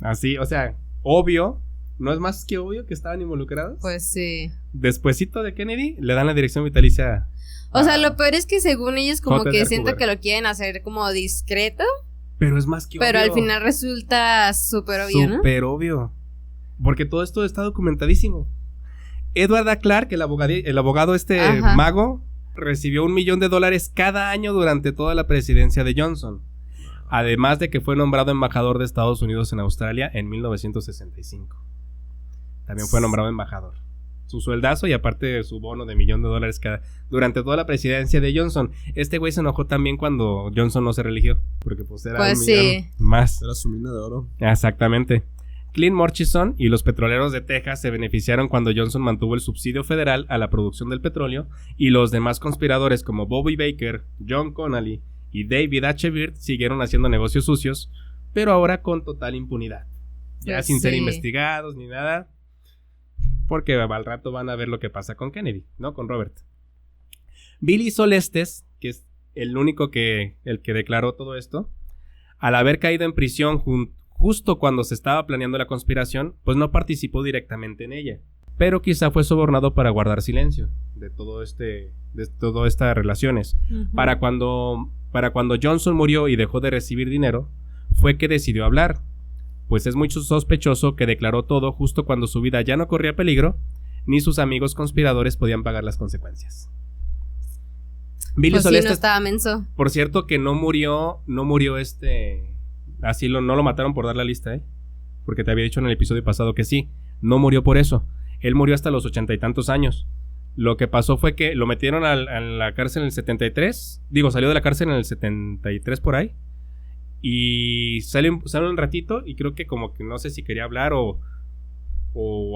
Así, o sea, obvio, ¿no es más que obvio que estaban involucrados? Pues sí. Despuésito de Kennedy, le dan la dirección vitalicia. O sea, lo peor es que según ellos como J. que Edgar siento Hoover. que lo quieren hacer como discreto, Pero es más que pero obvio. al final resulta súper obvio, ¿no? Súper obvio. Porque todo esto está documentadísimo. Edward A. Clark, el abogado Ajá. mago, recibió $1 millón cada año durante toda la presidencia de Johnson. Además de que fue nombrado embajador de Estados Unidos en Australia en 1965. También fue nombrado embajador. Su sueldazo y aparte su bono de $1 millón durante toda la presidencia de Johnson. Este güey se enojó también cuando Johnson no se reeligió. Porque pues era Pues $1 millón sí. más. Era su mina de oro. Exactamente. Clint Murchison y los petroleros de Texas se beneficiaron cuando Johnson mantuvo el subsidio federal a la producción del petróleo, y los demás conspiradores como Bobby Baker, John Connally y David H. Byrd siguieron haciendo negocios sucios, pero ahora con total impunidad. Ya Pues sin ser sí. investigados ni nada, porque al rato van a ver lo que pasa con Kennedy, ¿no? Con Robert. Billy Solestes, que es el que declaró todo esto, al haber caído en prisión justo cuando se estaba planeando la conspiración, pues no participó directamente en ella, pero quizá fue sobornado para guardar silencio de todas estas relaciones. Ujú. Para cuando Johnson murió y dejó de recibir dinero, fue que decidió hablar, pues es muy sospechoso que declaró todo justo cuando su vida ya no corría peligro, ni sus amigos conspiradores podían pagar las consecuencias. Billy Pues sí, Solestes, no estaba menso. por cierto, que no murió así no lo mataron por dar la lista, porque te había dicho en el episodio pasado que sí, no murió por eso. Él murió hasta los 80 y tantos años. Lo que pasó fue que lo metieron a la cárcel en el 73. Salió de la cárcel en el 73 por ahí. Y sale un ratito y creo que como que no sé si quería hablar o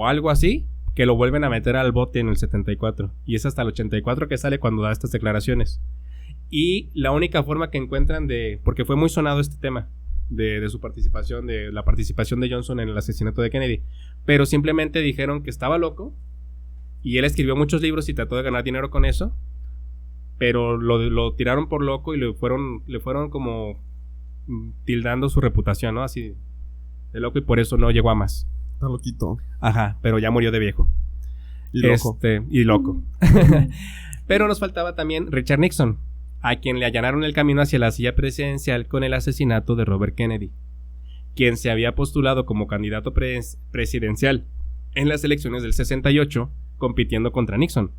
algo así, que lo vuelven a meter al bote en el 74. Y es hasta el 84 que sale cuando da estas declaraciones. Y la única forma que encuentran porque fue muy sonado este tema de su participación, de la participación de Johnson en el asesinato de Kennedy, pero simplemente dijeron que estaba loco y él escribió muchos libros y trató de ganar dinero con eso, pero lo tiraron por loco y le fueron como tildando su reputación, ¿no? Así de loco, y por eso no llegó a más. Está loquito. Ajá, pero ya murió de viejo. Y loco. Y loco. Pero nos faltaba también Richard Nixon, a quien le allanaron el camino hacia la silla presidencial con el asesinato de Robert Kennedy, quien se había postulado como candidato presidencial en las elecciones del 68, compitiendo contra Nixon,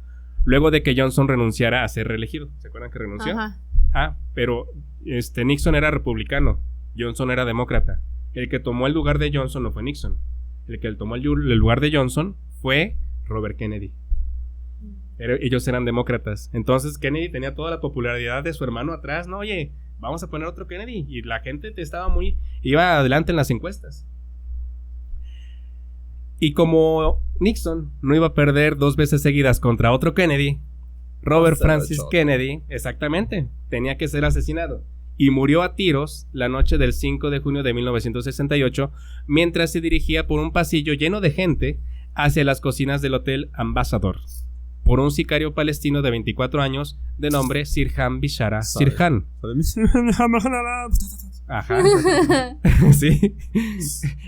luego de que Johnson renunciara a ser reelegido. ¿Se acuerdan que renunció? Ajá. Pero Nixon era republicano, Johnson era demócrata. El que tomó el lugar de Johnson no fue Nixon. El que tomó el lugar de Johnson fue Robert Kennedy. Ellos eran demócratas. Entonces Kennedy tenía toda la popularidad de su hermano atrás, ¿no? Oye, vamos a poner otro Kennedy. Y la gente iba adelante en las encuestas. Y como Nixon no iba a perder 2 veces seguidas contra otro Kennedy, Robert Francis Kennedy, exactamente, tenía que ser asesinado. Y murió a tiros la noche del 5 de junio de 1968, mientras se dirigía por un pasillo lleno de gente hacia las cocinas del Hotel Ambassador, por un sicario palestino de 24 años de nombre Sirhan Bishara Sirhan. Ajá. Sí.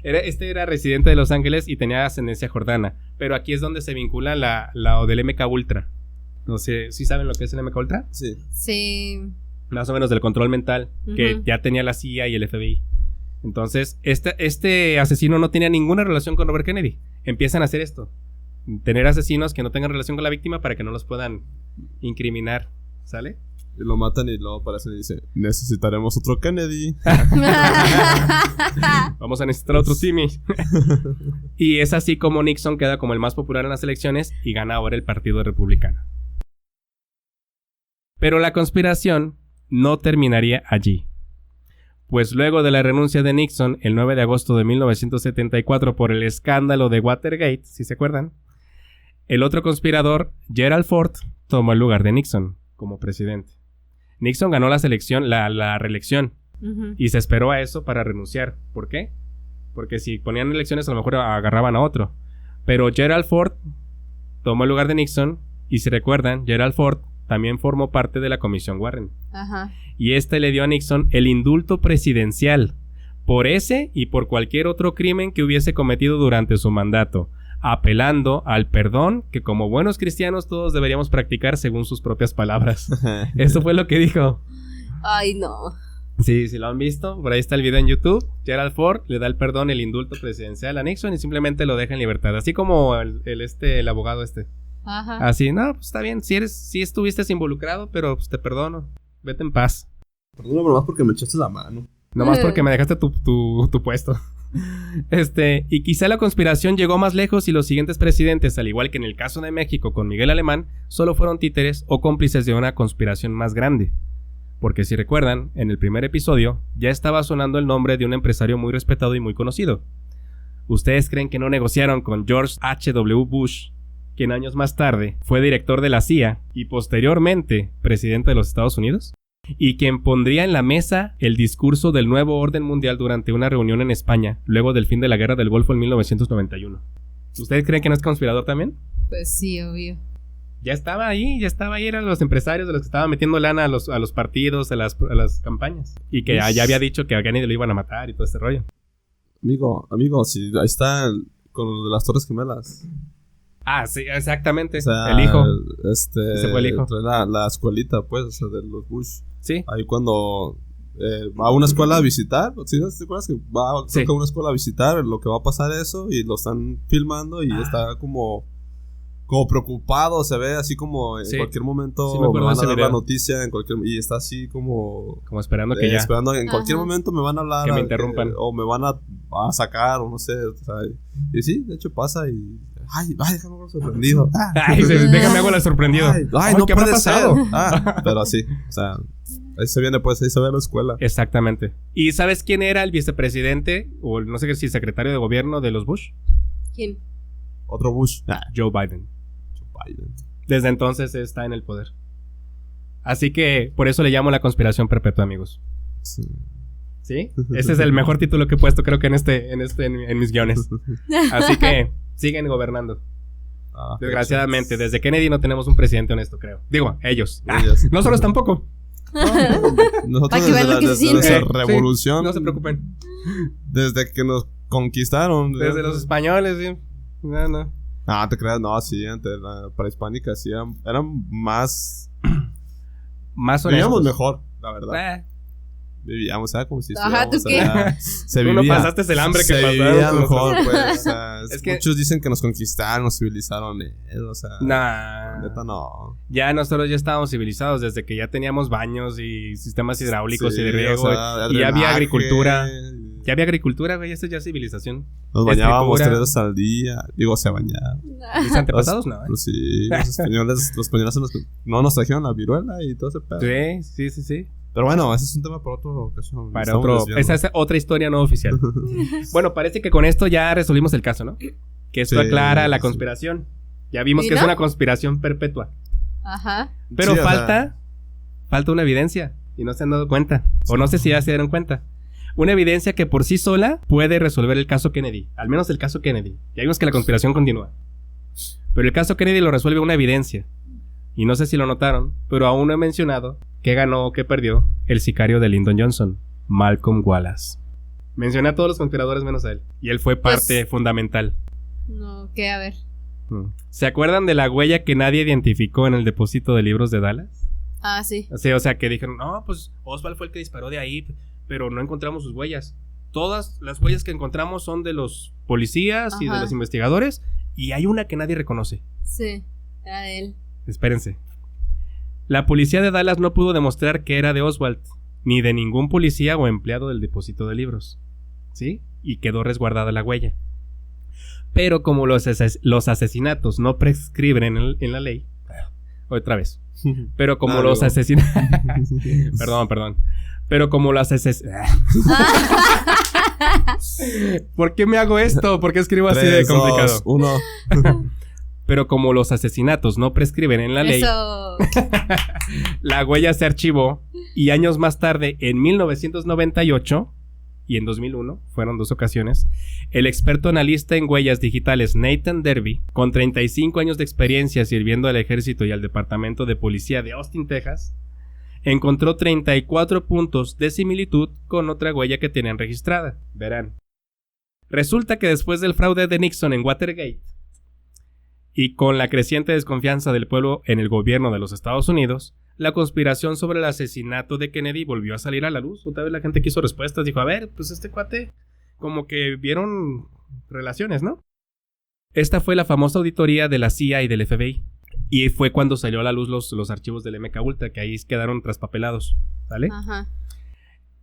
Este era residente de Los Ángeles y tenía ascendencia jordana. Pero aquí es donde se vincula la del MK Ultra. No sé, ¿sí saben lo que es el MK Ultra? Sí. Sí. Más o menos del control mental que ya tenía la CIA y el FBI. Entonces, este asesino no tenía ninguna relación con Robert Kennedy. Empiezan a hacer esto. Tener asesinos que no tengan relación con la víctima para que no los puedan incriminar. ¿Sale? Y lo matan y luego aparecen y dicen: necesitaremos otro Kennedy. Vamos a necesitar otro Timmy. Y es así como Nixon queda como el más popular en las elecciones y gana ahora el Partido Republicano. Pero la conspiración no terminaría allí. Pues luego de la renuncia de Nixon el 9 de agosto de 1974 por el escándalo de Watergate, si se acuerdan, el otro conspirador, Gerald Ford, tomó el lugar de Nixon como presidente. Nixon ganó la reelección y se esperó a eso para renunciar. ¿Por qué? Porque si ponían elecciones a lo mejor agarraban a otro. Pero Gerald Ford tomó el lugar de Nixon y si recuerdan, Gerald Ford también formó parte de la Comisión Warren. Ajá. Y le dio a Nixon el indulto presidencial por ese y por cualquier otro crimen que hubiese cometido durante su mandato, apelando al perdón que como buenos cristianos todos deberíamos practicar según sus propias palabras. Eso fue lo que dijo. Ay, no. Sí, si lo han visto, por ahí está el video en YouTube. Gerald Ford le da el perdón, el indulto presidencial a Nixon y simplemente lo deja en libertad, así como el abogado este. Ajá. Así, no, pues está bien, sí estuviste involucrado, pero pues te perdono, vete en paz. Perdóname nomás porque me echaste la mano. Nomás porque me dejaste tu puesto. Y quizá la conspiración llegó más lejos y los siguientes presidentes, al igual que en el caso de México con Miguel Alemán, solo fueron títeres o cómplices de una conspiración más grande. Porque si recuerdan, en el primer episodio ya estaba sonando el nombre de un empresario muy respetado y muy conocido. ¿Ustedes creen que no negociaron con George H.W. Bush, quien años más tarde fue director de la CIA y posteriormente presidente de los Estados Unidos? Y quien pondría en la mesa el discurso del nuevo orden mundial durante una reunión en España, luego del fin de la Guerra del Golfo en 1991. ¿Ustedes creen que no es conspirador también? Pues sí, obvio. Ya estaba ahí, eran los empresarios de los que estaban metiendo lana a los partidos, a las campañas. Y que ya había dicho que a Kennedy lo iban a matar y todo ese rollo. Amigo, sí, ahí está con lo de las Torres Gemelas. Ah, sí, exactamente. O sea, el hijo. Ese fue el hijo. La escuelita, pues, o sea, de los Bush. Sí. Ahí cuando va a una escuela a visitar, ¿sí? ¿Te acuerdas que va a una escuela a visitar? Lo que va a pasar eso y lo están filmando y está como preocupado, se ve así como en cualquier momento me van a dar la noticia y está así como esperando que esperando en cualquier momento me van a hablar, que me interrumpan o me van a sacar o no sé, o sea, y sí, de hecho pasa y déjame hago sorprendido. Déjame hago la sorprendido. No ¿qué puede ser? Pero sí, o sea, ahí se viene, pues, ahí se ve la escuela. Exactamente. ¿Y sabes quién era el vicepresidente o no sé si secretario de gobierno de los Bush? ¿Quién? Otro Bush. Joe Biden. Desde entonces está en el poder. Así que por eso le llamo la conspiración perpetua, amigos. ¿Sí? Ese es el mejor título que he puesto, creo que en mis guiones. Así que siguen gobernando. Desgraciadamente, desde Kennedy no tenemos un presidente honesto, creo. Digo, ellos. Nosotros tampoco. Nosotros desde nuestra revolución. Sí, no se preocupen. Desde que nos conquistaron. Desde los españoles, sí. No. Ah, te creas, no, sí, antes la prehispánica sí eran más honestos. Vivíamos mejor, la verdad. Vivíamos, ¿sabes? Como si ¿tú qué? Se vivía. Tú no pasaste el hambre que pasaron. Se vivía mejor, pues. O sea, es que muchos dicen que nos conquistaron, nos civilizaron. O sea, neta no. Ya nosotros ya estábamos civilizados desde que ya teníamos baños y sistemas hidráulicos y de riego. O sea, y ya había agricultura. Ya había agricultura, güey, eso ya es civilización. Nos bañábamos 3 veces al día. Digo, se bañaban. ¿Mis antepasados? No. Pues sí, los españoles no nos trajeron la viruela y todo ese pedo. Sí. Pero bueno, ese es un tema para otra ocasión. Esa es otra historia no oficial. Bueno, parece que con esto ya resolvimos el caso, ¿no? Que esto aclara la conspiración. Ya vimos que es una conspiración perpetua. Ajá. Pero falta una evidencia y no se han dado cuenta. O no sé si ya se dieron cuenta. Una evidencia que por sí sola puede resolver el caso Kennedy. Al menos el caso Kennedy. Ya vimos que la conspiración continúa. Pero el caso Kennedy lo resuelve una evidencia. Y no sé si lo notaron, pero aún no he mencionado que ganó o que perdió el sicario de Lyndon Johnson, Malcolm Wallace. Mencioné a todos los conspiradores menos a él. Y él fue parte fundamental. No, ¿qué? A ver. ¿Se acuerdan de la huella que nadie identificó en el depósito de libros de Dallas? Ah, sí. O sea, que dijeron, no, pues Oswald fue el que disparó de ahí, pero no encontramos sus huellas. Todas las huellas que encontramos son de los policías y de los investigadores, y hay una que nadie reconoce. Sí, era de él. Espérense. La policía de Dallas no pudo demostrar que era de Oswald, ni de ningún policía o empleado del depósito de libros. ¿Sí? Y quedó resguardada la huella. Pero como los asesinatos no prescriben en la ley... Otra vez. Pero como los asesinatos... Perdón. Pero como los asesinatos... ¿Por qué me hago esto? ¿Por qué escribo así de complicado? 2, 1. Pero como los asesinatos no prescriben en la ley, la huella se archivó y años más tarde, en 1998 y en 2001, fueron 2 ocasiones, el experto analista en huellas digitales Nathan Derby, con 35 años de experiencia sirviendo al ejército y al departamento de policía de Austin, Texas, encontró 34 puntos de similitud con otra huella que tenían registrada. Verán. Resulta que después del fraude de Nixon en Watergate, y con la creciente desconfianza del pueblo en el gobierno de los Estados Unidos, la conspiración sobre el asesinato de Kennedy volvió a salir a la luz. Otra vez la gente quiso respuestas, dijo, a ver, pues este cuate, como que vieron relaciones, ¿no? Esta fue la famosa auditoría de la CIA y del FBI, y fue cuando salió a la luz los archivos del MK Ultra, que ahí quedaron traspapelados, ¿vale? Ajá.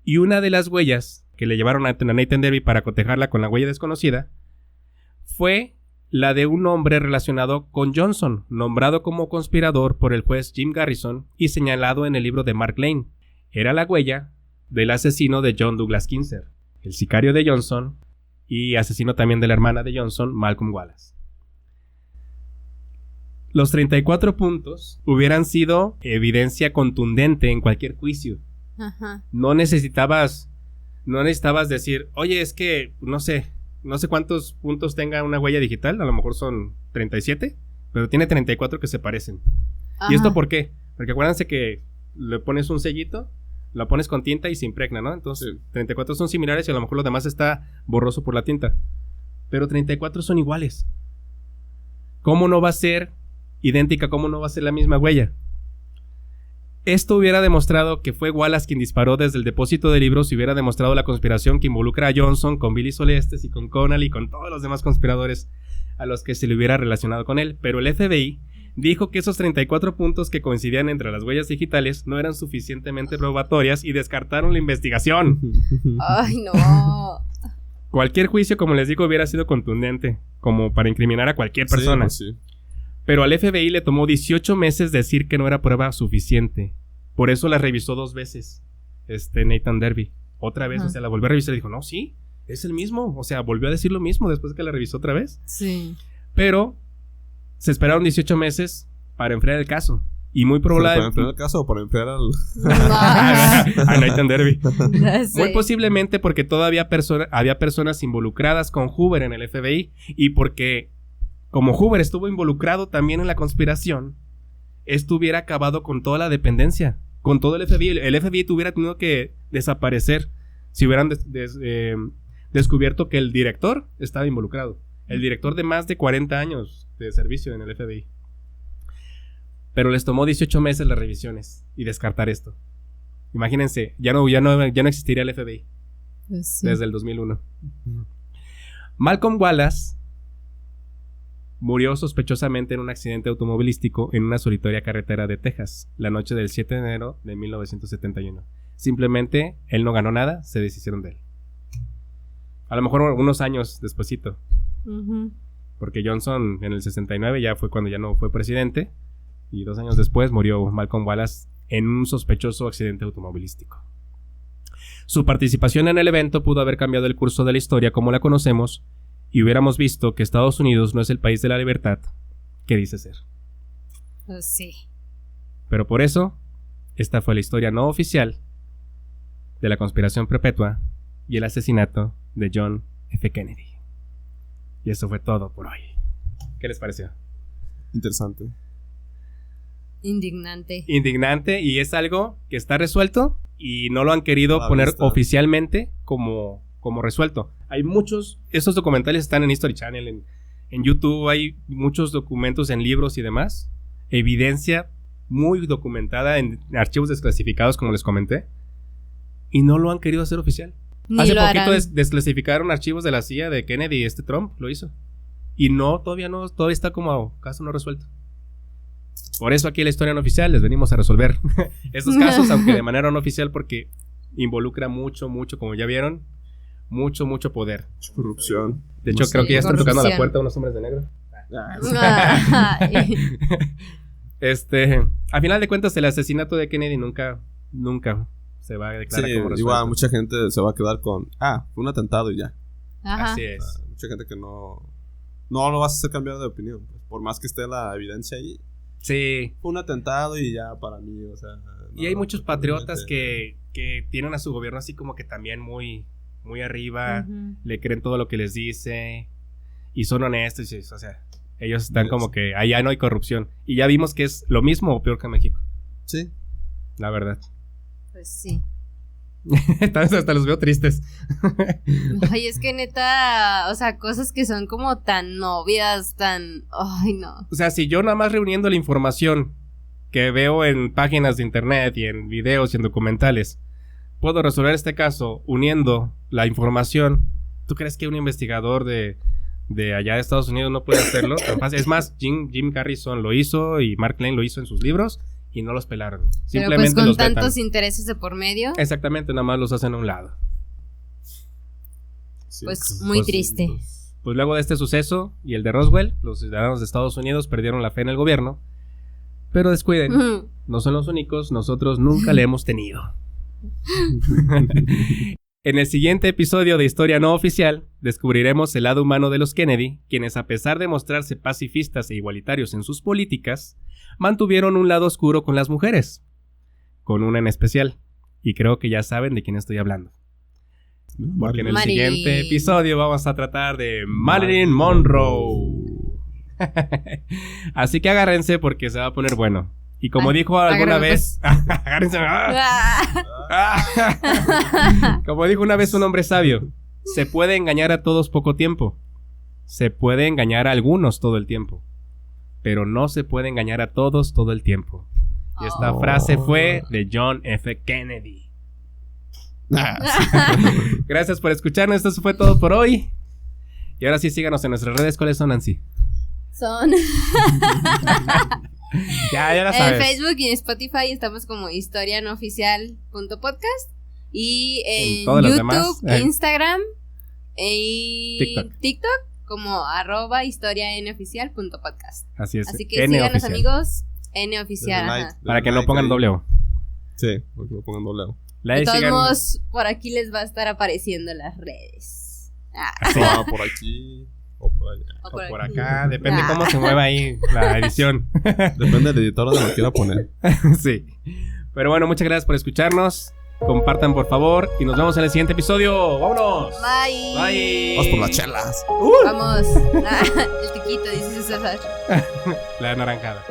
Y una de las huellas que le llevaron a Nathan Derby para cotejarla con la huella desconocida fue la de un hombre relacionado con Johnson, nombrado como conspirador por el juez Jim Garrison y señalado en el libro de Mark Lane. Era la huella del asesino de John Douglas Kinzer, el sicario de Johnson y asesino también de la hermana de Johnson, Malcolm Wallace. Los 34 puntos hubieran sido evidencia contundente en cualquier juicio. Ajá. No necesitabas decir, oye, es que, no sé cuántos puntos tenga una huella digital, a lo mejor son 37, pero tiene 34 que se parecen. Ajá. ¿Y esto por qué? Porque acuérdense que le pones un sellito, lo pones con tinta y se impregna, ¿no? Entonces, 34 son similares y a lo mejor lo demás está borroso por la tinta. Pero 34 son iguales. ¿Cómo no va a ser idéntica? ¿Cómo no va a ser la misma huella? Esto hubiera demostrado que fue Wallace quien disparó desde el depósito de libros y hubiera demostrado la conspiración que involucra a Johnson con Billy Solestes y con Connally y con todos los demás conspiradores a los que se le hubiera relacionado con él. Pero el FBI dijo que esos 34 puntos que coincidían entre las huellas digitales no eran suficientemente probatorias y descartaron la investigación. Ay, no. Cualquier juicio, como les digo, hubiera sido contundente, como para incriminar a cualquier persona. Sí. Pero al FBI le tomó 18 meses decir que no era prueba suficiente. Por eso la revisó 2 veces Nathan Derby. Otra vez, o sea, la volvió a revisar y dijo, no, sí, es el mismo. O sea, volvió a decir lo mismo después de que la revisó otra vez. Sí. Pero se esperaron 18 meses para enfriar el caso. Y muy probable... ¿Para enfriar el caso o para enfriar al...? a Nathan Derby. Sí. Muy posiblemente porque todavía había personas involucradas con Hoover en el FBI. Y porque, como Hoover estuvo involucrado también en la conspiración, esto hubiera acabado con toda la dependencia, con todo el FBI. El FBI tuviera tenido que desaparecer si hubieran descubierto que el director estaba involucrado. El director de más de 40 años de servicio en el FBI. Pero les tomó 18 meses las revisiones y descartar esto. Imagínense, ya no existiría el FBI. Pues sí. Desde el 2001. Malcolm Wallace murió sospechosamente en un accidente automovilístico en una solitaria carretera de Texas, la noche del 7 de enero de 1971. Simplemente, él no ganó nada, se deshicieron de él. A lo mejor unos años despuesito. Porque Johnson en el 69 ya fue cuando ya no fue presidente. Y 2 años después murió Malcolm Wallace en un sospechoso accidente automovilístico. Su participación en el evento pudo haber cambiado el curso de la historia como la conocemos y hubiéramos visto que Estados Unidos no es el país de la libertad que dice ser. Pues sí. Pero por eso, esta fue la historia no oficial de la conspiración perpetua y el asesinato de John F. Kennedy. Y eso fue todo por hoy. ¿Qué les pareció? Interesante. Indignante. Indignante, y es algo que está resuelto y no lo han querido poner oficialmente como resuelto. Hay muchos, esos documentales están en History Channel, en YouTube hay muchos documentos en libros y demás. Evidencia muy documentada en archivos desclasificados, como les comenté, y no lo han querido hacer oficial. Hace poquito desclasificaron archivos de la CIA de Kennedy y Trump lo hizo. Y todavía está como caso no resuelto. Por eso aquí en la historia no oficial les venimos a resolver estos casos, aunque de manera no oficial, porque involucra mucho, como ya vieron, mucho poder. Corrupción. De hecho, creo que ya están tocando a la puerta unos hombres de negro. A final de cuentas, el asesinato de Kennedy nunca se va a declarar como resuelto. Igual mucha gente se va a quedar con fue un atentado y ya. Ajá. Así es. Mucha gente que no lo vas a hacer cambiar de opinión, pues, por más que esté la evidencia ahí. Sí. Fue un atentado y ya para mí, o sea. Y hay muchos patriotas que tienen a su gobierno así como que también muy arriba, le creen todo lo que les dice y son honestos, o sea, ellos están como que allá no hay corrupción. Y ya vimos que es lo mismo o peor que México. Sí. La verdad. Pues sí. Hasta los veo tristes. Ay, es que neta, o sea, cosas que son como tan obvias, ay, no. O sea, si yo nada más reuniendo la información que veo en páginas de internet y en videos y en documentales puedo resolver este caso uniendo la información, ¿tú crees que un investigador de allá de Estados Unidos no puede hacerlo tan fácil? Es más, Jim Harrison lo hizo y Mark Lane lo hizo en sus libros y no los pelaron. Simplemente pero pues los con vetan. tantos intereses de por medio. Exactamente, nada más los hacen a un lado. Sí, pues muy triste. Pues luego de este suceso y el de Roswell, los ciudadanos de Estados Unidos perdieron la fe en el gobierno. Pero descuiden, no son los únicos, nosotros nunca le hemos tenido. En el siguiente episodio de Historia No Oficial, descubriremos el lado humano de los Kennedy, quienes a pesar de mostrarse pacifistas e igualitarios en sus políticas, mantuvieron un lado oscuro con las mujeres, con una en especial, y creo que ya saben de quién estoy hablando. Porque en el siguiente episodio vamos a tratar de Marilyn Monroe. Así que agárrense porque se va a poner bueno. Y como dijo alguna vez, agárrense. Como dijo una vez un hombre sabio, se puede engañar a todos poco tiempo, se puede engañar a algunos todo el tiempo, pero no se puede engañar a todos todo el tiempo. Y esta frase fue de John F. Kennedy. Gracias por escucharnos, esto fue todo por hoy. Y ahora sí, síganos en nuestras redes. ¿Cuáles son, Nancy? Son ya la sabes. En Facebook y en Spotify estamos como historianoficial.podcast. Y en YouTube, demás, Instagram y TikTok como @historianoficial.podcast. Así es. Así que síganos, amigos. N-oficial. Para que no pongan doble O. Sí, para que no pongan doble O. De todos modos, por aquí les va a estar apareciendo las redes. Sí. Por aquí o por allá. O por acá, depende cómo se mueva ahí la edición. Depende del editor donde lo quiera poner. Sí. Pero bueno, muchas gracias por escucharnos. Compartan por favor y nos vemos en el siguiente episodio. ¡Vámonos! Bye. Bye. Vamos por las chelas. Vamos. El tiquito, dice César. La naranjada.